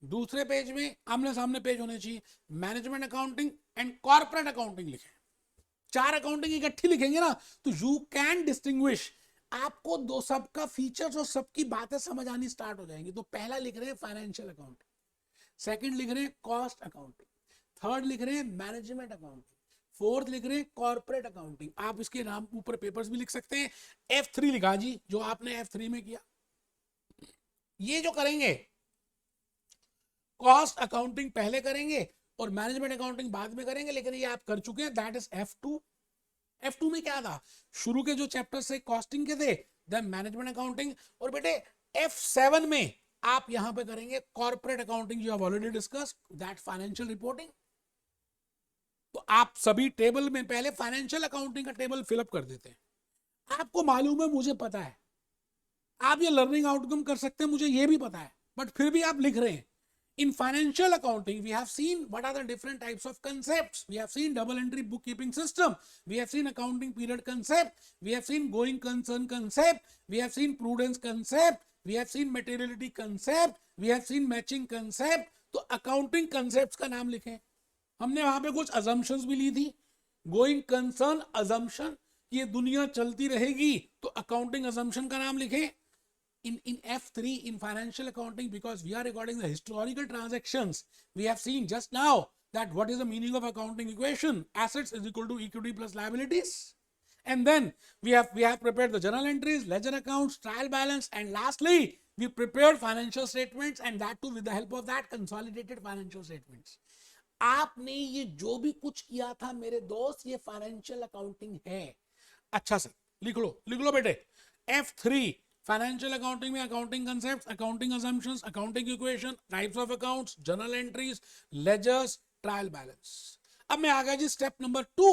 दूसरे पेज में आमने सामने पेज होने चाहिए management accounting and corporate accounting लिखें। 4 अकाउंटिंग इकट्ठी लिखेंगे ना तो यू कैन डिस्टिंग्विश, आपको दो सबका फीचर्स और सबकी बातें समझ आनी स्टार्ट हो जाएंगी। तो पहला लिख रहे हैं फाइनेंशियल अकाउंटिंग, सेकंड लिख रहे हैं कॉस्ट अकाउंटिंग, थर्ड लिख रहे हैं मैनेजमेंट अकाउंटिंग, फोर्थ लिख रहे हैं कॉर्पोरेट अकाउंटिंग। आप इसके नाम ऊपर पेपर्स भी लिख सकते हैं। F3 लिखा जी, जो आपने F3 में किया। ये जो करेंगे कॉस्ट अकाउंटिंग पहले करेंगे और मैनेजमेंट अकाउंटिंग बाद में करेंगे, लेकिन ये आप कर चुके हैं, दैट इज F2। F2 में क्या था, शुरू के जो चैप्टर से कॉस्टिंग के थे, देन मैनेजमेंट अकाउंटिंग, और बेटे F7 में आप यहां पे करेंगे corporate accounting, you have already discuss that financial reporting. तो आप सभी टेबल में पहले फाइनेंशियल अकाउंटिंग का टेबल फिलअप कर देते हैं। आपको मालूम है, मुझे पता है, आप ये लर्निंग आउटकम कर सकते हैं, मुझे ये भी पता है, बट फिर भी आप लिख रहे हैं। In financial accounting, we have seen what are the different types of concepts. We have seen double entry bookkeeping system. We have seen accounting period concept. We have seen going concern concept. We have seen prudence concept. We have seen materiality concept. We have seen matching concept. तो accounting concepts का नाम लिखें। हमने वहां पे कुछ assumptions भी ली थी। Going concern assumption, ये दुनिया चलती रहेगी, तो accounting assumption का नाम लिखें। In F3 in financial accounting, because we are recording the historical transactions, we have seen just now that what is the meaning of accounting equation, assets is equal to equity plus liabilities, and then we have prepared the journal entries, ledger accounts, trial balance, and lastly we prepared financial statements, and that too with the help of that consolidated financial statements. आपने ये जो भी कुछ किया था मेरे दोस्त, ये फाइनेंशियल अकाउंटिंग है। अच्छा सर, लिख लो बेटे। F3 फाइनेंशियल अकाउंटिंग में accounting concept, accounting assumptions, accounting equation, types of accounts, journal entries, ledgers, trial balance. अब मैं आ गया जी स्टेप नंबर 2।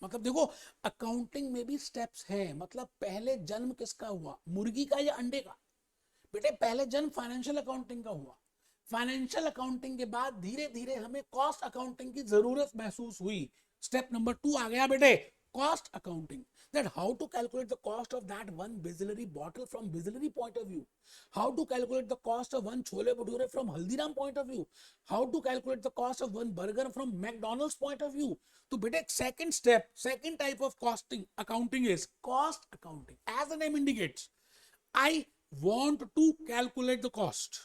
मतलब देखो अकाउंटिंग में भी स्टेप्स हैं। मतलब पहले जन्म किसका हुआ, मुर्गी का या अंडे का? बेटे पहले जन्म फाइनेंशियल अकाउंटिंग का हुआ। फाइनेंशियल अकाउंटिंग के बाद धीरे धीरे हमें कॉस्ट अकाउंटिंग की जरूरत महसूस हुई। स्टेप नंबर 2 आ गया बेटे, cost accounting, that how to calculate the cost of that one Bisleri bottle from Bisleri point of view, how to calculate the cost of one chole bhature from Haldiram point of view, how to calculate the cost of one burger from McDonald's point of view. तो बेटे second step, second type of costing accounting is cost accounting. As the name indicates, I want to calculate the cost.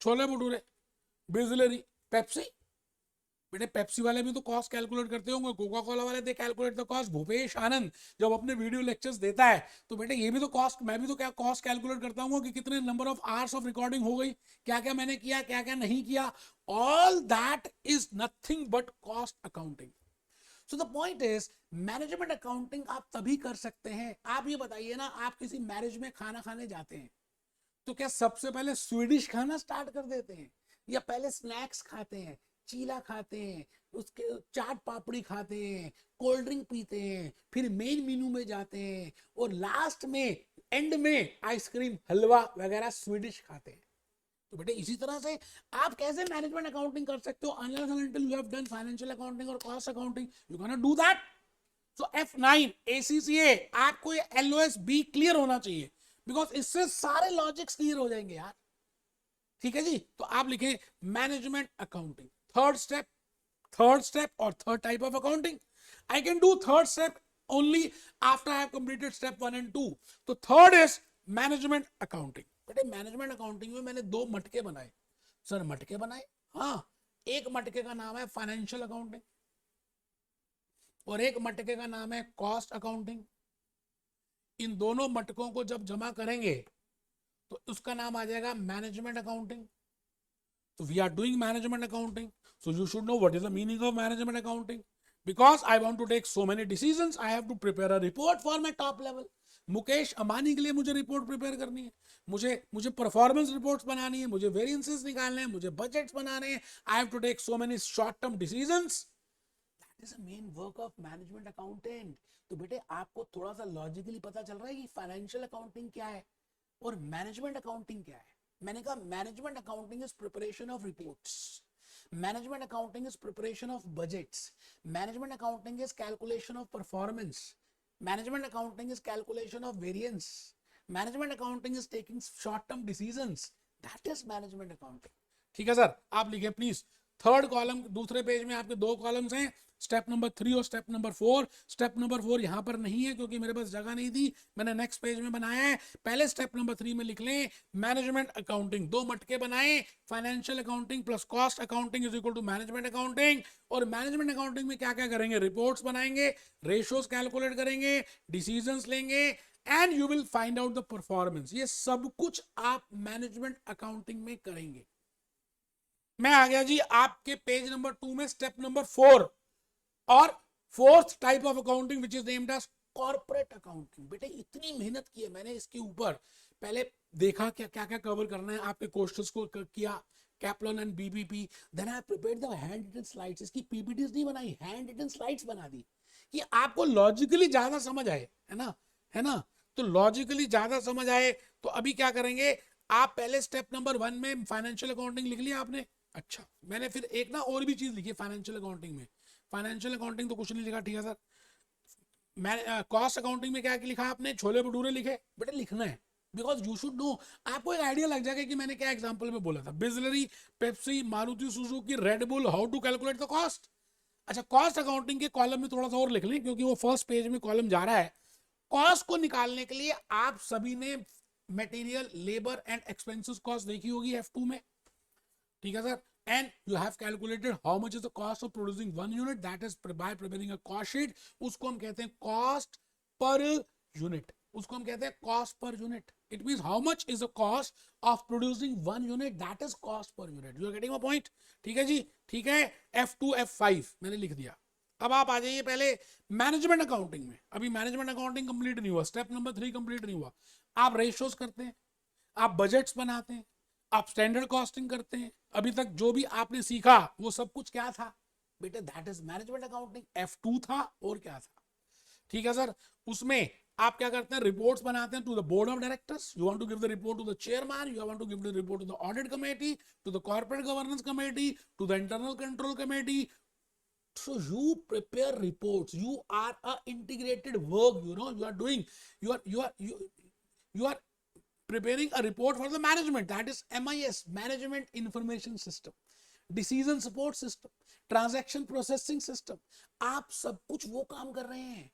Chole bhature, Bisleri, Pepsi, बेटे Pepsi वाले भी तो cost calculate करते होंगे, Coca Cola वाले they calculate the cost. Bhupesh Anand जब अपने वीडियो लेक्चर्स देता है तो बेटे ये भी तो कॉस्ट, मैं भी तो क्या कॉस्ट कैलकुलेट करता हूँ कि कितने number of hours of recording हो गई, क्या क्या मैंने किया, क्या क्या नहीं किया। All that is nothing but cost accounting. So the point is management accounting आप तभी कर सकते हैं। आप ये बताइए ना, आप किसी मैरिज में खाना खाने जाते हैं तो क्या सबसे पहले स्वीडिश खाना स्टार्ट कर देते हैं, या पहले स्नैक्स खाते हैं, चीला खाते हैं, उसके चाट पापड़ी खाते हैं, कोल्ड ड्रिंक पीते हैं, फिर मेन मेन्यू में जाते हैं, और लास्ट में एंड में आइसक्रीम, हलवा वगैरह स्वीडिश खाते हैं। तो बेटे इसी तरह से आप कैसे मैनेजमेंट अकाउंटिंग कर सकते हो, unless and until you have done financial accounting और cost accounting, you can not do that. So F9 ACCA आपको ये LOS B क्लियर होना चाहिए, बिकॉज इससे सारे लॉजिक्स क्लियर हो जाएंगे यार। ठीक है जी, तो आप लिखें मैनेजमेंट अकाउंटिंग, थर्ड स्टेप और third type of accounting. I can do third step only after I have completed step 1 and 2। तो थर्ड इज मैनेजमेंट अकाउंटिंग। बेटे मैनेजमेंट अकाउंटिंग में मैंने 2 मटके बनाए। सर मटके बनाए? हाँ, एक मटके का नाम है फाइनेंशियल अकाउंटिंग और एक मटके का नाम है कॉस्ट अकाउंटिंग। इन दोनों मटकों को जब जमा करेंगे तो उसका नाम आ जाएगा management accounting, So we are doing management accounting. So you should know what is the meaning of management accounting. Because I want to take so many decisions, I have to prepare a report for my top level. Mukesh Ambani के लिए मुझे report prepare करनी है, मुझे मुझे performance reports बनानी है, मुझे वेरिएंसेस निकालने हैं, मुझे बजट्स बनाने हैं. I have to take so many short term decisions. That is a main work of management accountant. तो बेटे आपको थोड़ा सा लॉजिकली पता चल रहा है कि फाइनेंशियल अकाउंटिंग क्या है और मैनेजमेंट अकाउंटिंग क्या है. मैंने कहा management accounting is preparation of reports, management accounting is preparation of budgets, management accounting is calculation of performance, management accounting is calculation of variance, management accounting is taking short term decisions. That is management accounting. ठीक है sir, आप लिखिए please. Third column, दूसरे page में आपके दो columns हैं, step number 3 और स्टेप नंबर 4. स्टेप नंबर 4 यहां पर नहीं है क्योंकि मेरे पास जगह नहीं थी, मैंने नेक्स्ट पेज में बनाया है. पहले स्टेप नंबर 3 में लिख लें मैनेजमेंट अकाउंटिंग. दो मटके बनाए, financial accounting plus cost accounting is equal to management accounting. और मैनेजमेंट अकाउंटिंग में क्या क्या करेंगे, रिपोर्ट्स बनाएंगे, रेशियोज कैलकुलेट करेंगे, डिसीजंस लेंगे and you will find out the performance. ये सब कुछ आप मैनेजमेंट अकाउंटिंग में करेंगे. मैं आ गया जी आपके पेज नंबर 2 में, स्टेप नंबर 4 और fourth type of accounting which is named as corporate accounting. बेटे इतनी मेहनत की है मैंने इसके ऊपर, पहले देखा क्या क्या क्या कवर करना है, आपके क्वेश्चंस को किया, Kaplan and BBP. Then I prepared the hand written slides. इसकी पीपीटीज नहीं बनाई, हैंड रिटन स्लाइड्स बना दी कि आपको लॉजिकली ज्यादा समझ आए, है ना, है ना. तो लॉजिकली ज्यादा समझ आए. तो अभी क्या करेंगे, आप पहले स्टेप नंबर 1 में फाइनेंशियल अकाउंटिंग लिख लिया आपने. अच्छा, मैंने फिर एक ना और भी चीज लिखी है फाइनेंशियल अकाउंटिंग में. फाइनेंशियल अकाउंटिंग तो कुछ नहीं लिखा, ठीक है सर. मैं कॉस्ट अकाउंटिंग में क्या लिखा आपने, छोले भटूरे लिखे. बेटा लिखना है, बिकॉज यू शुड नो. आपको एक आइडिया लग जाएगा कि मैंने क्या एग्जांपल में बोला था. Bisleri, Pepsi, Maruti Suzuki, Red Bull, how to calculate the cost. अच्छा, कॉस्ट अकाउंटिंग के कॉलम में थोड़ा सा और लिख लें क्योंकि वो फर्स्ट पेज में कॉलम जा रहा है. कॉस्ट को निकालने के लिए आप सभी ने material, labour and expenses cost देखी होगी F2 में, ठीक है sir. And you have calculated how much is the cost of producing one unit, that is by preparing a cost sheet. उसको हम कहते हैं cost per unit. उसको हम कहते हैं cost per unit. It means how much is the cost of producing one unit, that is cost per unit. You are getting my point? ठीक है जी, ठीक है. F2 F5 मैंने लिख दिया. अब आप आ जाइए पहले मैनेजमेंट अकाउंटिंग में. अभी मैनेजमेंट अकाउंटिंग कंप्लीट नहीं हुआ, स्टेप नंबर 3 कंप्लीट नहीं हुआ. आप रेशियोज करते हैं, आप बजट्स बनाते हैं, आप स्टैंडर्ड कॉस्टिंग करते हैं. अभी तक जो भी आपने सीखा वो सब कुछ क्या था बेटे, that is management accounting. F2 था और क्या था, ठीक है सर. उसमें आप क्या करते हैं, रिपोर्ट्स बनाते हैं to the board of directors. You want to give the report to the chairman, you want to give the report to the audit committee, to the corporate governance committee, to the internal control committee. So you prepare reports. You are a integrated work. You are doing. You are preparing a report for the management, that is MIS, management information system, decision support system, transaction processing system. आप सब कुछ वो काम कर रहे हैं.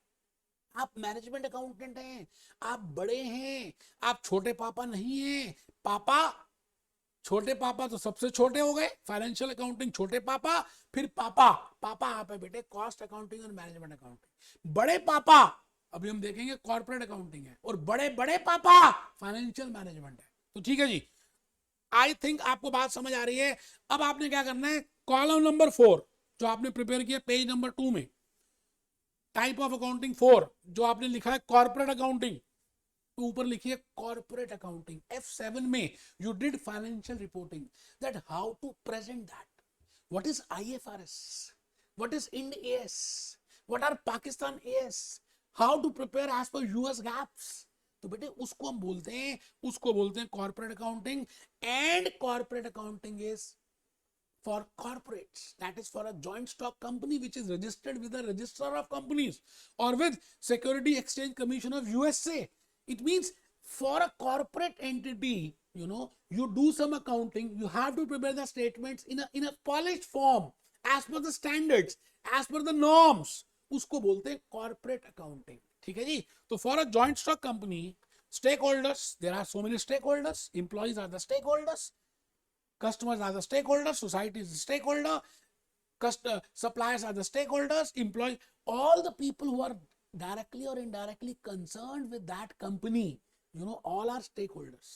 आप management accountant हैं, आप बड़े हैं, आप छोटे पापा नहीं हैं. पापा, छोटे पापा तो सबसे छोटे हो गए, फाइनेंशियल अकाउंटिंग छोटे पापा, फिर पापा. पापा आप है बेटे कॉस्ट अकाउंटिंग और मैनेजमेंट अकाउंटिंग. बड़े पापा अभी हम देखेंगे कॉर्पोरेट अकाउंटिंग है, और बड़े बड़े पापा फाइनेंशियल मैनेजमेंट है. तो ठीक है जी, आई थिंक आपको बात समझ आ रही है. अब आपने क्या करना है, कॉलम नंबर 4 जो आपने प्रिपेयर किया पेज नंबर 2 में, टाइप ऑफ अकाउंटिंग 4 जो आपने लिखा है कॉर्पोरेट अकाउंटिंग, ऊपर लिखिए कॉर्पोरेट अकाउंटिंग. F7 में you did financial reporting, that how to present that, what is IFRS, what is Ind AS, what are Pakistan AS, how to prepare as per US GAAPs. तो बेटे उसको हम बोलते हैं corporate accounting. And corporate accounting is for corporates, that is for a joint stock company which is registered with the Register of Companies or with Security Exchange Commission of USA. It means for a corporate entity, you do some accounting, you have to prepare the statements in a polished form as per the standards, as per the norms. उसको बोलते हैं corporate accounting. ठीक है जी. तो for a joint stock company, stakeholders, there are so many stakeholders, employees are the stakeholders, customers are the stakeholders, society is the stakeholder, suppliers are the stakeholders, employees, all the people who are directly or indirectly concerned with that company, all are stakeholders.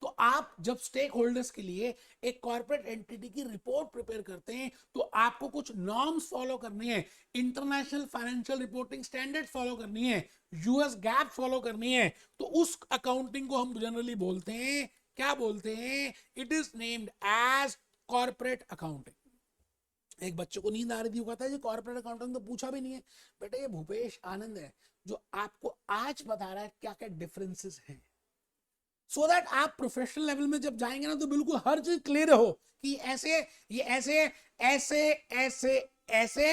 तो आप जब stake holders के लिए एक corporate entity की report prepare करते हैं तो आपको कुछ नॉर्म्स फॉलो करनी है, international financial reporting standard follow करनी है, यूएस गैप फॉलो करनी है। तो उस अकाउंटिंग को हम जनरली बोलते हैं, क्या बोलते हैं? It is named as corporate accounting. एक बच्चे को नींद आ रही थी, वो कहता है जी कॉर्पोरेट अकाउंटिंग तो पूछा भी नहीं है। बेटा ये भूपेश आनंद है जो आपको आज बता रहा है क्या क्या डिफरेंसेस हैं, सो दैट आप प्रोफेशनल लेवल में जब जाएंगे ना तो बिल्कुल हर चीज क्लियर हो कि ऐसे, ये ऐसे ऐसे ऐसे ऐसे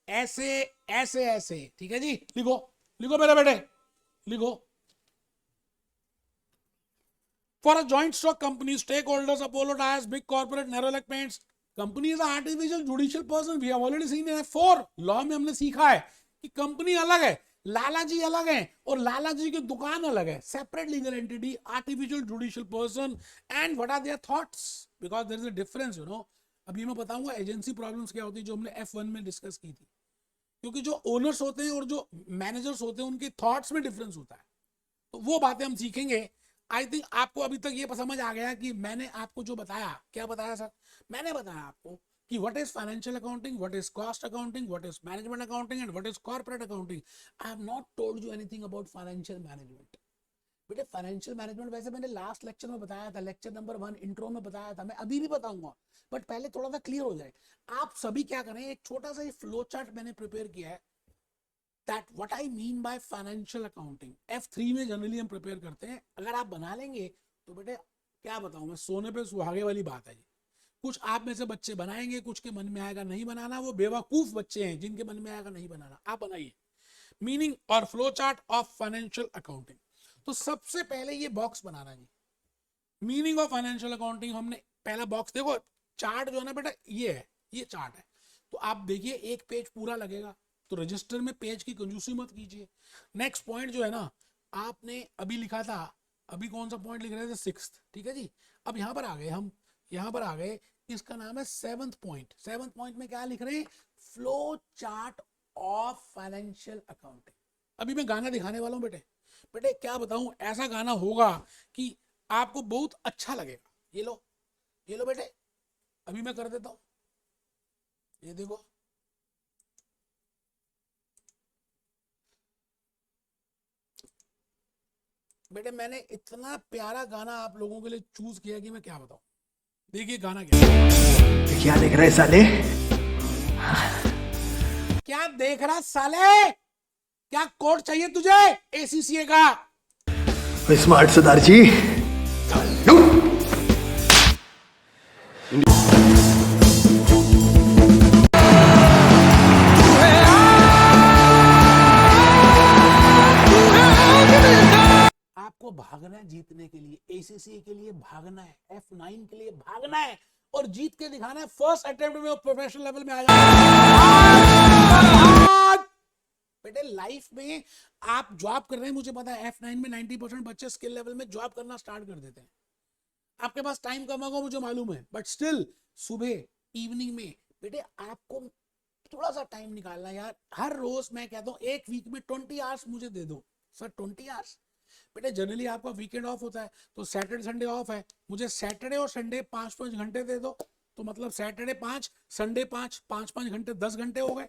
ऐसे ऐसे ऐसे। ठीक है जी, लिखो लिखो मेरे बेटे, लिखो। For a joint stock company, stakeholders, Apollo Tyres, big corporate, Nerolac Paints, company is an artificial judicial person. We have already seen in F4 law में हमने सीखा है कि कंपनी अलग है, लाला जी अलग है और लाला जी की दुकान अलग है, separate legal entity, artificial judicial person. And what are their thoughts, because there is a difference, you know. अभी मैं बताऊंगा एजेंसी प्रॉब्लम्स क्या होती है जो हमने F1 में डिस्कस की थी, क्योंकि जो ओनर्स होते हैं और जो मैनेजर्स होते हैं उनके थॉट्स में डिफरेंस होता है, तो वो बातें हम सीखेंगे। आई थिंक आपको अभी तक ये समझ आ गया कि मैंने आपको जो बताया, क्या बताया सर? मैंने बताया आपको कि what is financial accounting, what is cost accounting, what is management accounting and what is corporate accounting. I have not told you anything about financial management. बेटे फाइनेंशियल मैनेजमेंट वैसे मैंने लास्ट लेक्चर में बताया था, लेक्चर नंबर 1 इंट्रो में बताया था, मैं अभी भी बताऊंगा, बट पहले थोड़ा सा क्लियर हो जाए। आप सभी क्या करें, एक छोटा सा फ्लो चार्ट मैंने प्रिपेयर किया है, that what I mean by financial accounting। F3 में जनरली हम प्रिपेयर करते हैं, अगर आप बना लेंगे तो बेटे क्या बताऊं मैं, सोने पे सुहागे वाली बात है जी। कुछ आप में से बच्चे बनाएंगे, कुछ के मन में आएगा नहीं बनाना, वो बेवकूफ बच्चे हैं जिनके मन में आएगा नहीं बनाना। आप बनाइए मीनिंग और flow chart of financial accounting. तो सबसे पहले ये बॉक्स बनाना जी, मीनिंग ऑफ फाइनेंशियल अकाउंटिंग। हमने पहला बॉक्स देखो, चार्ट जो है ना बेटा ये है, ये चार्ट है। तो आप देखिए एक पेज पूरा लगेगा, तो रजिस्टर में पेज की कंजूसी मत कीजिए। नेक्स्ट पॉइंट जो है ना, आपने अभी लिखा था, अभी कौन सा पॉइंट लिख रहे थे? 6th। ठीक है जी, अब यहाँ पर आ गए हम, यहाँ पर आ गए, इसका नाम है 7th पॉइंट। 7th पॉइंट में क्या लिख रहे हैं? Flow chart of financial accounting. अभी मैं गाना दिखाने वाला हूँ बेटे, बेटे क्या बताऊं, ऐसा गाना होगा कि आपको बहुत अच्छा लगेगा। ये लो, ये लो बेटे, अभी मैं कर देता हूं, ये देखो। बेटे मैंने इतना प्यारा गाना आप लोगों के लिए चूज किया कि मैं क्या बताऊं। देखिए गाना क्या है। क्या देख रहे साले? क्या देख रहा साले? क्या कोड चाहिए तुझे ACCA का? स्मार्ट सरदार जी। आपको भागना है जीतने के लिए, ACCA के लिए भागना है, F9 के लिए भागना है और जीत के दिखाना है। फर्स्ट अटेम्प्ट में प्रोफेशनल लेवल में आ जाए। बेटे लाइफ में आप जॉब कर रहे हैं, मुझे पता है F9 में 90% बच्चे स्किल लेवल में जॉब करना स्टार्ट कर देते हैं। आपके पास टाइम कम होगा मुझे मालूम है, बट स्टिल सुबह इवनिंग में बेटे आपको थोड़ा सा टाइम निकालना यार। हर रोज मैं कहता हूँ एक वीक में 20 आवर्स मुझे दे दो सर। 20 आवर्स बेटे, जनरली आपका वीकेंड ऑफ होता है तो सैटरडे संडे ऑफ है, मुझे सैटरडे और संडे 5-5 घंटे दे दो। तो मतलब सैटरडे 5, संडे 5, 5-5 घंटे 10 घंटे हो गए।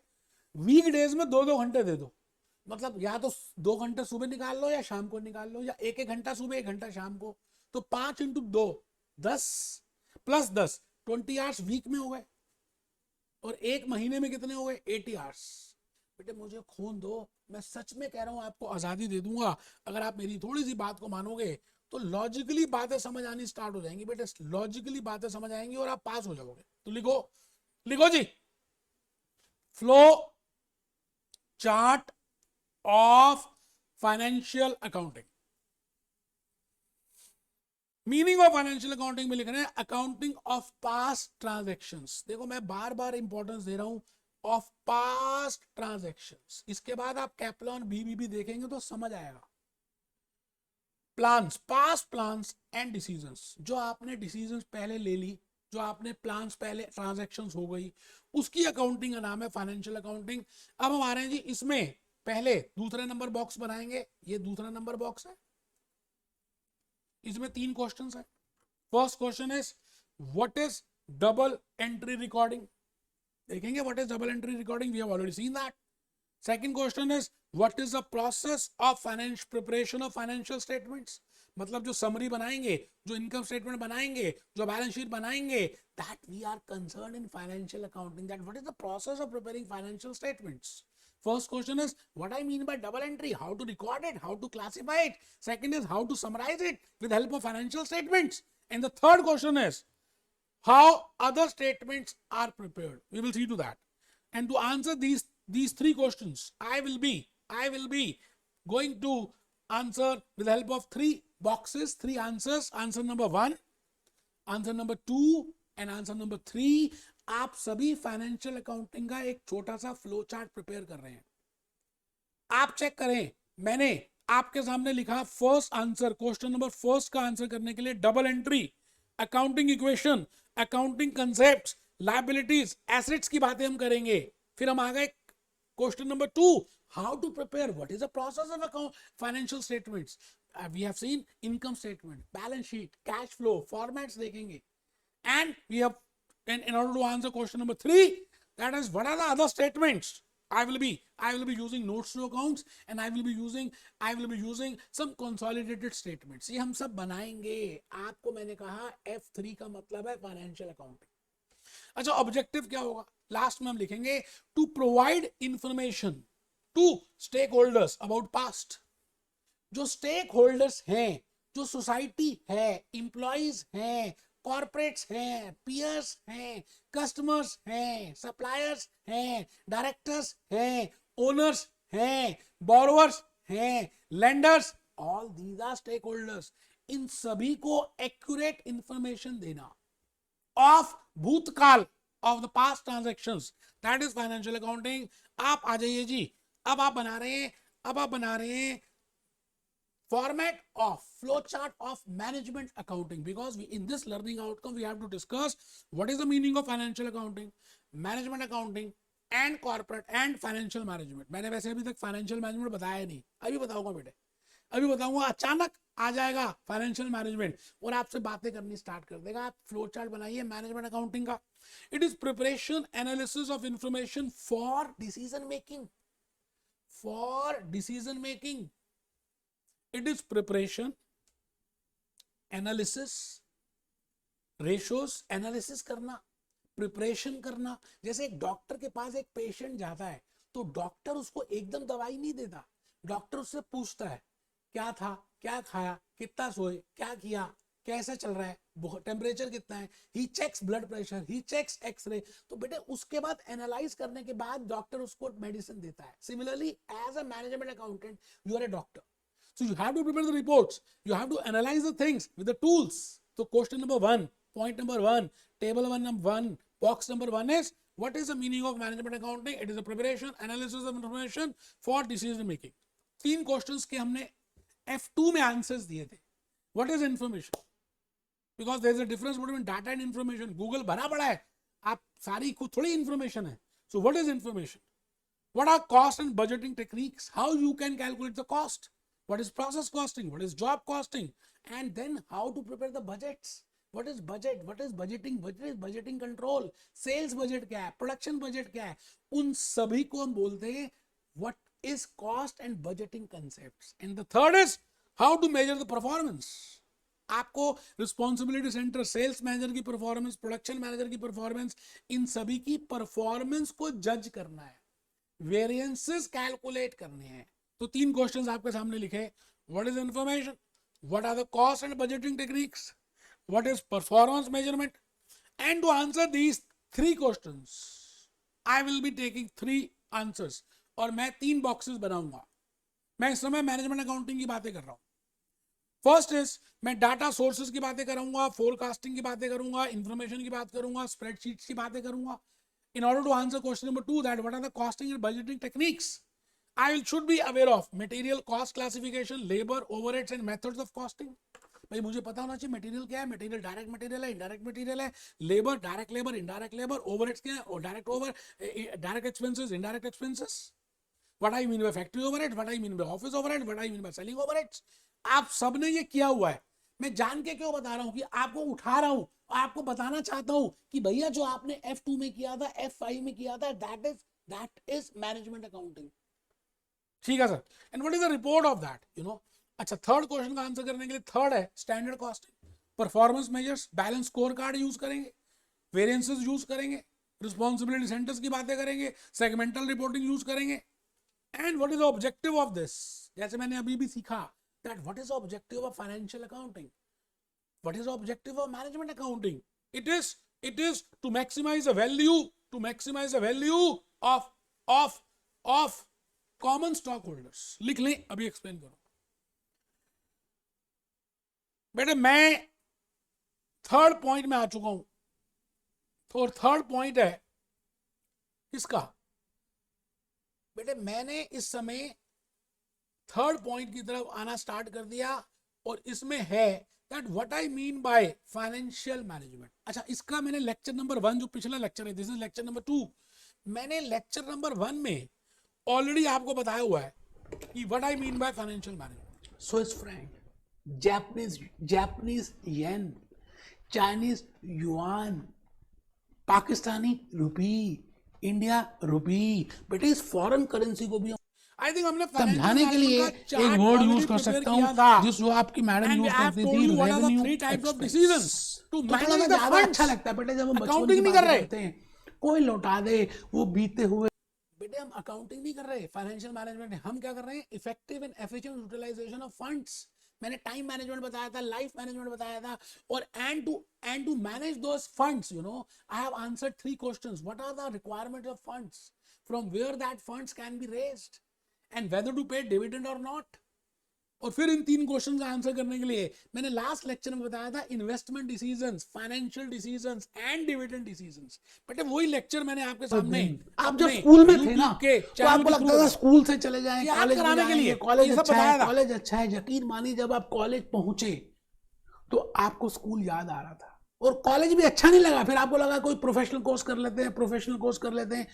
वीक डेज में 2-2 घंटे दे दो, मतलब या तो 2 घंटे सुबह निकाल लो या शाम को निकाल लो, या 1-1 घंटा सुबह 1 घंटा शाम को। तो 5 × 2 10 + 10 20 आवर्स वीक में हो गए, और एक महीने में कितने हो गए? 80 आवर्स। बेटे मुझे खून दो, मैं सच में कह रहा हूं आपको आजादी दे दूंगा अगर आप मेरी थोड़ी सी बात को मानोगे तो लॉजिकली बातें समझ आनी स्टार्ट हो जाएंगी बेटे, लॉजिकली बातें समझ आएंगी और आप पास हो जाओगे। तो लिखो, लिखो जी, flow chart of financial accounting. Meaning of financial accounting में लिख रहे हैं अकाउंटिंग ऑफ पास्ट ट्रांजैक्शंस। देखो मैं बार बार इंपॉर्टेंस दे रहा हूं, ऑफ पास्ट ट्रांजैक्शंस। इसके बाद आप कैप्लॉन BBB देखेंगे तो समझ आएगा। Plans, past plans and decisions, जो आपने डिसीजंस पहले ले ली, जो आपने प्लान्स पहले, ट्रांजैक्शंस हो गई, उसकी अकाउंटिंग का नाम है फाइनेंशियल अकाउंटिंग। अब हम आ रहे हैं जी इसमें, पहले दूसरा नंबर बॉक्स बनाएंगे, ये दूसरा नंबर बॉक्स है। इसमें 3 क्वेश्चंस है. First question is what is double entry recording. देखेंगे what is double entry recording, we have already seen that. Second question is what is the process of finance preparation of financial statements. मतलब जो summary बनाएंगे, जो income statement बनाएंगे, जो balance sheet बनाएंगे, that we are concern in financial accounting, that what is the process of preparing financial statements. First question is what I mean by double entry, how to record it, how to classify it. Second is how to summarize it with help of financial statements. And the third question is how other statements are prepared. We will see to that. And to answer these 3 questions, I will be going to answer with the help of 3 boxes, 3 answers. Answer number 1, answer number 2 and answer number 3. आप सभी financial accounting का एक छोटा सा flow chart prepare कर रहे हैं. आप चेक करें, मैंने आपके सामने लिखा first answer, question number first का आंसर करने के लिए double entry, accounting equation, accounting concepts, liabilities, assets की बातें हम करेंगे. फिर हम आ गए question number 2, how to prepare, what is the process of account financial statements. We have seen income statement, balance sheet, cash flow, formats देखेंगे. And we have, in order to answer question number 3, that is what are the other statements. I will be using notes to accounts and I will be using some consolidated statements. ये हम सब बनाएंगे. आपको मैंने कहा F3 का मतलब है फाइनेंशियल अकाउंटिंग. अच्छा, ऑब्जेक्टिव क्या होगा? लास्ट में हम लिखेंगे to provide information to stakeholders about past. जो स्टेक होल्डर्स हैं, जो सोसाइटी है, इंप्लॉइज हैं, कॉर्पोरेट्स हैं, पियर्स हैं, कस्टमर्स हैं, सप्लायर्स हैं, डायरेक्टर्स हैं, ओनर्स हैं, बोरोवर्स हैं, lenders, all these are stake holders. इन सभी को एक्यूरेट इंफॉर्मेशन देना ऑफ भूतकाल, of the past transactions, that is financial accounting. आप आ जाइए जी. अब आप बना रहे हैं format of flowchart of management accounting, because in this learning outcome we have to discuss what is the meaning of financial accounting, management accounting and corporate and financial management. मैंने वैसे अभी तक फाइनेंशियल मैनेजमेंट बताया नहीं, अभी बताऊंगा बेटे, अभी बताऊंगा. अचानक आ जाएगा फाइनेंशियल मैनेजमेंट और आपसे बातें करनी स्टार्ट कर देगा. आप फ्लो चार्ट बनाइए मैनेजमेंट अकाउंटिंग का. It is preparation analysis of information for decision making. It is preparation, analysis, ratios, analysis करना, preparation करना. जैसे एक डॉक्टर के पास एक पेशेंट जाता है तो डॉक्टर उसको एकदम दवाई नहीं देता. डॉक्टर उससे पूछता है क्या था, क्या खाया, कितना सोए, क्या किया, कैसा चल रहा है, टेम्परेचर कितना है. ही चेक्स ब्लड प्रेशर, ही चेक्स एक्सरे. तो बेटे उसके बाद एनालाइज करने के बाद डॉक्टर उसको मेडिसिन देता है. Similarly as a management accountant you are a doctor. So you have to prepare the reports. You have to analyze the things with the tools. So question number 1, point number 1, table 1, box number 1 is what is the meaning of management accounting? It is a preparation, analysis of information for decision making. 3 questions के हमने F2 में answers दिए थे. What is information? Because there is a difference between data and information. Google भरा पड़ा है, आप सारी को थोड़ी information है. So what is information? What are cost and budgeting techniques? How you can calculate the cost? What is process costing? What is job costing? And then how to prepare the budgets? What is budget? What is budgeting? What is budgeting control? Sales budget क्या है? Production budget क्या है? उन सभी को हम बोलते हैं what is cost and budgeting concepts. And the third is how to measure the performance. आपको रिस्पॉन्सिबिलिटी सेंटर, सेल्स मैनेजर की परफॉर्मेंस, प्रोडक्शन मैनेजर की परफॉर्मेंस, इन सभी की परफॉर्मेंस को जज करना है, वेरिएंसेस कैलकुलेट करने हैं. तो 3 क्वेश्चंस आपके सामने लिखे. What is information, what are the cost and budgeting techniques, what is performance measurement. And to answer these 3 questions I will be taking 3 answers और मैं 3 बॉक्सेस बनाऊंगा. मैं इस समय मैनेजमेंट अकाउंटिंग की बातें कर रहा हूं. फर्स्ट इज मैं डाटा सोर्सेज की बातें करूंगा, फोरकास्टिंग की बातें करूंगा, इंफॉर्मेशन की बात करूंगा, स्प्रेडशीट्स की बातें करूंगा. In order to answer question number 2, that what are the costing and budgeting techniques, I should be aware of material cost classification, labor, overheads and methods of costing. भाई मुझे पता होना चाहिए मटेरियल क्या है. मटेरियल डायरेक्ट मटेरियल है, indirect material है, labour direct labour, indirect labour, overheads क्या है, और direct over, direct expenses, indirect expenses. What I mean bye factory overhead, what I mean bye office overhead, what I mean by selling overheads. आप सबने ये किया हुआ है. मैं जान के क्यों बता रहा हूं कि आपको उठा रहा हूं और आपको बताना चाहता हूं कि भैया जो आपने F2 में किया था, F5 में किया था, दैट इज मैनेजमेंट अकाउंटिंग। ठीक है sir, and what is the report of that, you know. अच्छा, थर्ड क्वेश्चन का आंसर करने के लिए थर्ड है standard costing, performance measures, balance score card use करेंगे, वेरिएंसेस यूज करेंगे, रिस्पॉन्सिबिलिटी सेंटर्स की बातें करेंगे, सेगमेंटल रिपोर्टिंग यूज करेंगे, and what is the objective of this. जैसे मैंने अभी भी सीखा that what is the objective of financial accounting, what is the objective of management accounting. It is to maximize the value of common stockholders. लिख लें, अभी explain करो बेटे। मैं थर्ड पॉइंट में आ चुका हूं, तो थर्ड पॉइंट है किसका बेटे। मैंने इस समय थर्ड पॉइंट की तरफ आना स्टार्ट कर दिया, और इसमें है that what I mean by financial management. अच्छा, इसका मैंने लेक्चर नंबर 1 जो पिछला लेक्चर है, दिस इज लेक्चर नंबर 2, मैंने लेक्चर नंबर 1 में ऑलरेडी आपको बताया हुआ है कि what I mean by financial management. Swiss franc, Japanese yen, Chinese yuan, Pakistani rupee, India rupee. बेटे इस फॉरेन करेंसी को भी आई थिंक हमने समझाने के लिए एक वर्ड यूज कर सकता हूँ जिस जो आपकी मैडम यूज करती थी, रेवेन्यू एक्सपेंस। तो थोड़ा सा ज्यादा अच्छा लगता है बेटे जब हम अकाउंटिंग नहीं कर रहे हैं, कोई लौटा दे वो बीते हुए। बेटे हम अकाउंटिंग नहीं कर रहे, फाइनेंशियल मैनेजमेंट हम क्या कर रहे हैं, effective and efficient utilisation of funds. मैंने टाइम मैनेजमेंट बताया था, लाइफ मैनेजमेंट बताया था, और and to manage those funds, you know, I have answered 3 questions. What are the requirements of funds, from where that funds can be raised, and whether to pay dividend और not. और फिर इन 3 question का answer करने के लिए मैंने last lecture में बताया था investment decisions, financial decisions and dividend decisions. But वही लेक्चर मैंने आपके सामने, आप जब स्कूल में थे ना तो आपको लगता था स्कूल से चले जाएं कॉलेज कराने के लिए, कॉलेज अच्छा है। यकीन मानिए जब आप कॉलेज पहुंचे तो आपको स्कूल याद आ रहा था, और कॉलेज भी अच्छा नहीं लगा, फिर आपको लगा कोई प्रोफेशनल कोर्स कर लेते हैं।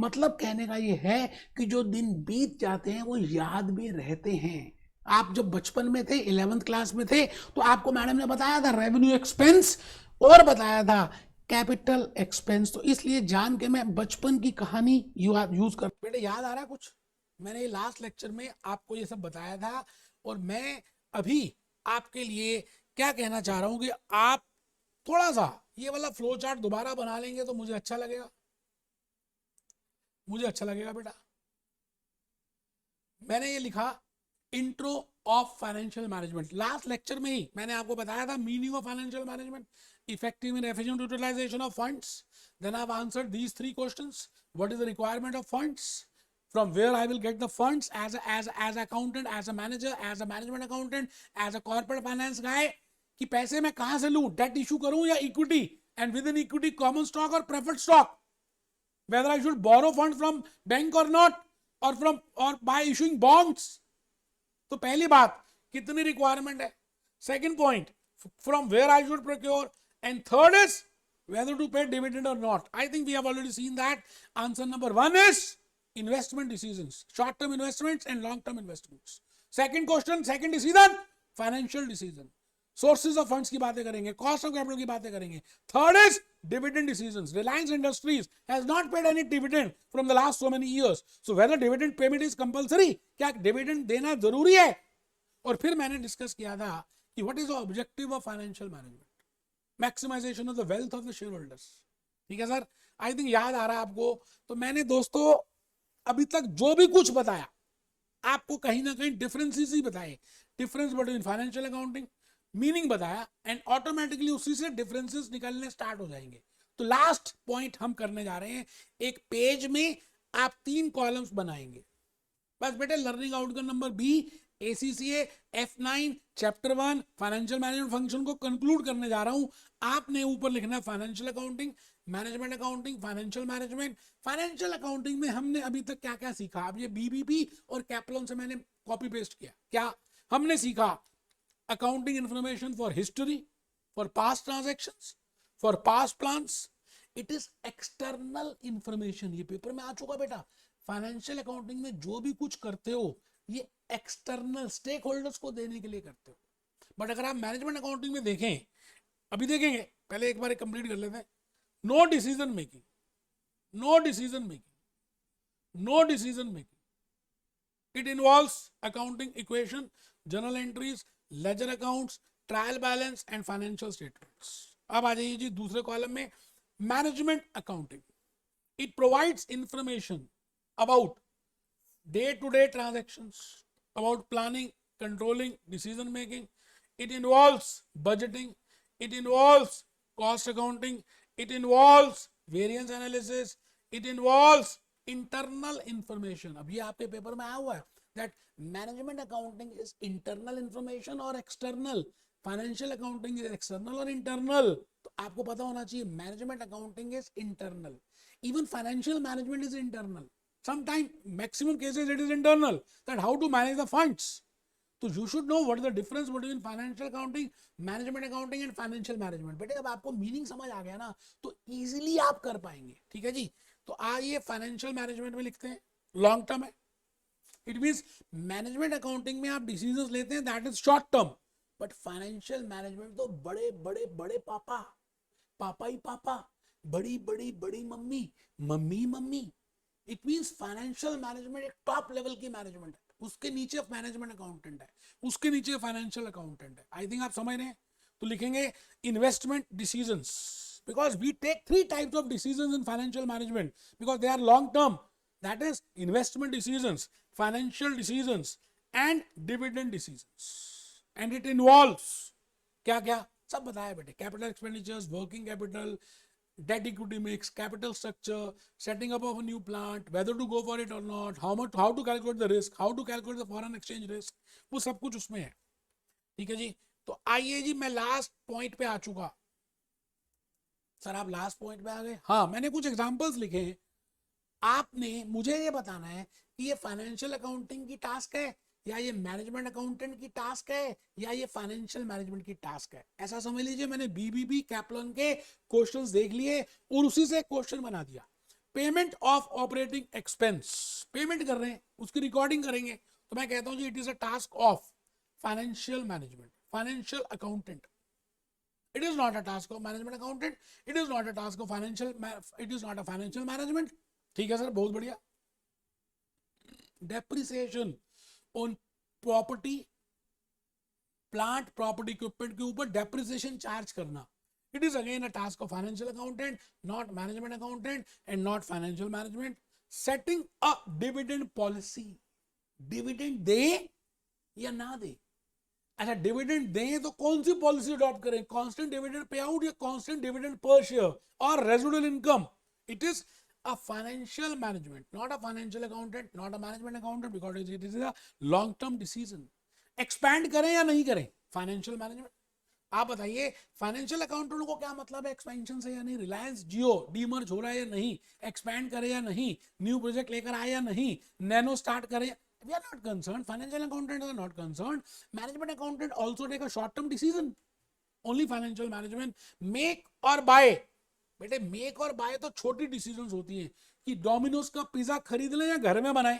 मतलब कहने का ये है कि जो दिन बीत जाते हैं वो याद भी रहते हैं। आप जब बचपन में थे, 11th क्लास में थे, तो आपको मैडम ने बताया था रेवेन्यू एक्सपेंस और बताया था कैपिटल एक्सपेंस। तो इसलिए जान के मैं बचपन की कहानी यूज कर। बेटे याद आ रहा है कुछ, मैंने लास्ट लेक्चर में आपको ये सब बताया था, और मैं अभी आपके लिए क्या कहना चाह रहा हूं कि आप थोड़ा सा ये वाला फ्लो चार्ट दोबारा बना लेंगे तो मुझे अच्छा लगेगा, बेटा। मैंने ये लिखा intro of financial management. Last lecture में ही मैंने आपको बताया था meaning of financial management, effective and efficient utilisation of funds. Then I have answered these 3 questions. What is the requirement of funds, from where I will get the funds as a accountant, as a manager, as a management accountant, as a corporate finance guy, कि पैसे मैं कहां से लूं, date issue करूं या equity, and with in equity common stock और preferred stock, whether I should borrow funds from bank or not, or by issuing bonds। तो पहली बात कितनी रिक्वायरमेंट है, second point from where I should procure, and third is whether to pay dividend or not. I think we have already seen that. Answer number 1 is investment decisions, short term investments and long term investments. Second question, second decision, financial decision, sources of funds की बातें करेंगे, cost of capital की बातें करेंगे। Third is dividend decisions. Reliance Industries has not paid any dividend from the last so many years, so whether dividend payment is compulsory, क्या dividend देना जरूरी है। और फिर मैंने डिस्कस किया था कि what is the objective of financial management, maximization of the wealth of the shareholders। ठीक है सर, आई थिंक याद आ रहा है आपको। तो मैंने दोस्तों अभी तक जो भी कुछ बताया आपको कहीं ना कहीं डिफरेंसेस ही बताए, difference between financial accounting, meaning बताया, एंड ऑटोमेटिकली उसी से डिफरेंसेस निकलने स्टार्ट हो जाएंगे। तो लास्ट पॉइंट हम करने जा रहे हैं, एक पेज में आप 3 कॉलम्स बनाएंगे बस बेटे। Learning outcome number B, ACCA F9 chapter 1 financial management function को कंक्लूड करने जा रहा हूं। आपने ऊपर लिखना है financial accounting, management accounting, financial management. Financial accounting में हमने अभी तक क्या क्या सीखा, अब ये BBP और कैप्लॉन से मैंने कॉपी पेस्ट किया। क्या हमने सीखा, accounting information for history, for past transactions, for past plans. It is external information, ये पेपर में आ चुका बेटा। फाइनेंशियल अकाउंटिंग में जो भी कुछ करते हो ये एक्सटर्नल स्टेक होल्डर्स को देने के लिए करते हो। बट अगर आप मैनेजमेंट अकाउंटिंग में देखें, अभी देखेंगे, पहले एक बार कंप्लीट कर लेते हैं. No decision making, no decision making, no decision making. It involves accounting equation, journal entries, ledger accounts, trial balance and financial statements. अब आ जाइए जी दूसरे कॉलम में, management accounting. It provides information about day-to-day transactions, about planning, controlling, decision making. It involves budgeting, it involves cost accounting, it involves variance analysis, it involves internal information. अब ये आपके paper में आया हुआ है that management accounting is internal information or external, financial accounting is external or internal. तो आपको पता होना चाहिए management accounting is internal, even financial management is internal. Sometimes, maximum cases, it is internal. That how to manage the funds. So you should know what is the difference between financial accounting, management accounting and financial management. बेटे अब आपको meaning समझ आ गया ना, तो easily आप कर पाएंगे. ठीक है जी. तो आइए फाइनेंशियल मैनेजमेंट में लिखते हैं, लॉन्ग टर्म है. इट मीन्स मैनेजमेंट अकाउंटिंग में आप डिसीजंस लेते हैं, that is short term. But financial management तो बड़े बड़े बड़े पापा, पापा ही पापा, बड़ी बड़ी बड़ी mummy, mummy mummy. It means financial management एक टॉप लेवल की मैनेजमेंट है, उसके नीचे मैनेजमेंट अकाउंटेंट है, उसके नीचे फाइनेंशियल अकाउंटेंट है. आई थिंक आप समझ रहे हैं. तो लिखेंगे investment decisions, because we take 3 types of decisions in financial management because they are long term. That is investment decisions, financial decisions and dividend decisions. And it involves क्या क्या सब बताया बेटे, capital expenditures, working capital, debt equity mix, capital structure, setting up of a new plant, whether to go for it or not, how to calculate the risk, how to calculate the foreign exchange risk, वो सब कुछ उसमें है. ठीक है जी. तो आइए जी, मैं लास्ट पॉइंट पे आ चुका. सर आप लास्ट पॉइंट पे आ गए. हाँ, मैंने कुछ एग्जांपल्स लिखे हैं. आपने मुझे ये बताना है कि ये फाइनेंशियल अकाउंटिंग की टास्क है, या ये मैनेजमेंट अकाउंटेंट की टास्क है, या ये फाइनेंशियल मैनेजमेंट की टास्क है. ऐसा समझ लीजिए मैंने बीबीबी कैप्लन के क्वेश्चंस देख लिए और उसी से क्वेश्चन बना दिया. Payment of operating expense, payment कर रहे हैं, उसकी रिकॉर्डिंग करेंगे, तो मैं कहता हूं जी it is a task of financial management, financial accountant. It is not a task of management accountant, it is not a task of financial, it is not a financial management. ठीक है sir, बहुत बढ़िया. Depreciation on property, plant, property, equipment के ऊपर depreciation charge करना, it is again a task of financial accountant, not management accountant and not financial management. Setting a dividend policy, dividend दे या ना दे. अच्छा, डिविडेंड दें तो कौन सी पॉलिसी अडॉप्ट करें, कांस्टेंट डिविडेंड पे आउट या कांस्टेंट डिविडेंड पर शेयर और residual income. It is a financial management, not a financial accountant, not a management accountant, because it is a long term decision. Expand करें या नहीं करें, financial management. आप बताइए financial accountant को क्या मतलब है एक्सपेंशन से या नहीं, रिलायंस जियो डीमर्ज हो रहा है या नहीं, एक्सपैंड करे या नहीं, न्यू प्रोजेक्ट लेकर आए या नहीं, नैनो स्टार्ट करें. We are not concerned. Financial accountants are not concerned. Management accountant also take a short-term decision. Only financial management make or buy. बेटे मेक और बाय तो छोटी डिसीजंस होती हैं कि डोमिनोज का पिज्जा खरीद लें या घर में बनाएं.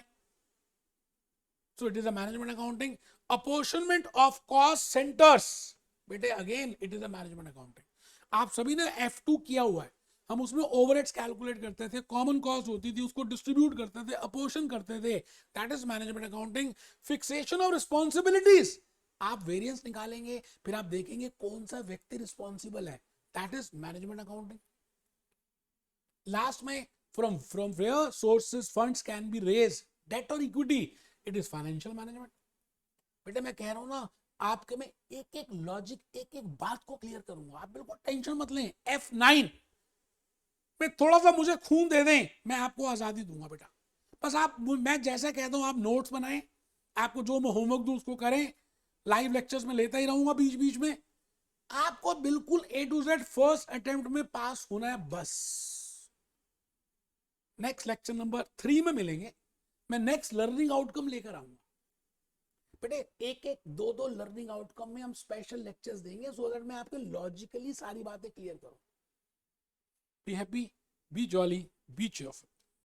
So it is a management accounting. Apportionment of cost centers, बेटे again it is a management accounting. आप सभी ने F2 किया हुआ है. हम उसमें ओवरहेड्स कैलकुलेट करते थे, कॉमन कॉस्ट होती थी, उसको डिस्ट्रीब्यूट करते थे, अपोर्शन करते थे. That is management accounting. Fixation of responsibilities, आप वेरिएंस निकालेंगे, फिर आप देखेंगे कौन सा व्यक्ति रिस्पॉन्सिबल है. That is management accounting. Last में from where sources funds can be raised, debt or equity, it is financial management. बेटे मैं कह रहा हूं ना, आपके में एक एक लॉजिक, एक एक बात को क्लियर करूंगा, आप बिल्कुल टेंशन मत लें. F9 में थोड़ा सा मुझे खून दे दें, मैं आपको आजादी दूंगा बेटा. बस आप, मैं जैसा कहता हूं आप नोट्स बनाएं, आपको जो मैं होमवर्क दूं उसको करें. लाइव लेक्चर्स में लेता ही रहूंगा बीच बीच में. आपको बिल्कुल A to Z first attempt में पास होना है बस. नेक्स्ट लेक्चर नंबर 3 में मिलेंगे, मैं नेक्स्ट लर्निंग आउटकम लेकर आऊंगा. बेटे एक एक दो दो लर्निंग आउटकम में हम स्पेशल लेक्चर्स देंगे, सो दैट मैं आपके लॉजिकली सारी बातें क्लियर करूं. Be happy, B jolly, B cheerful.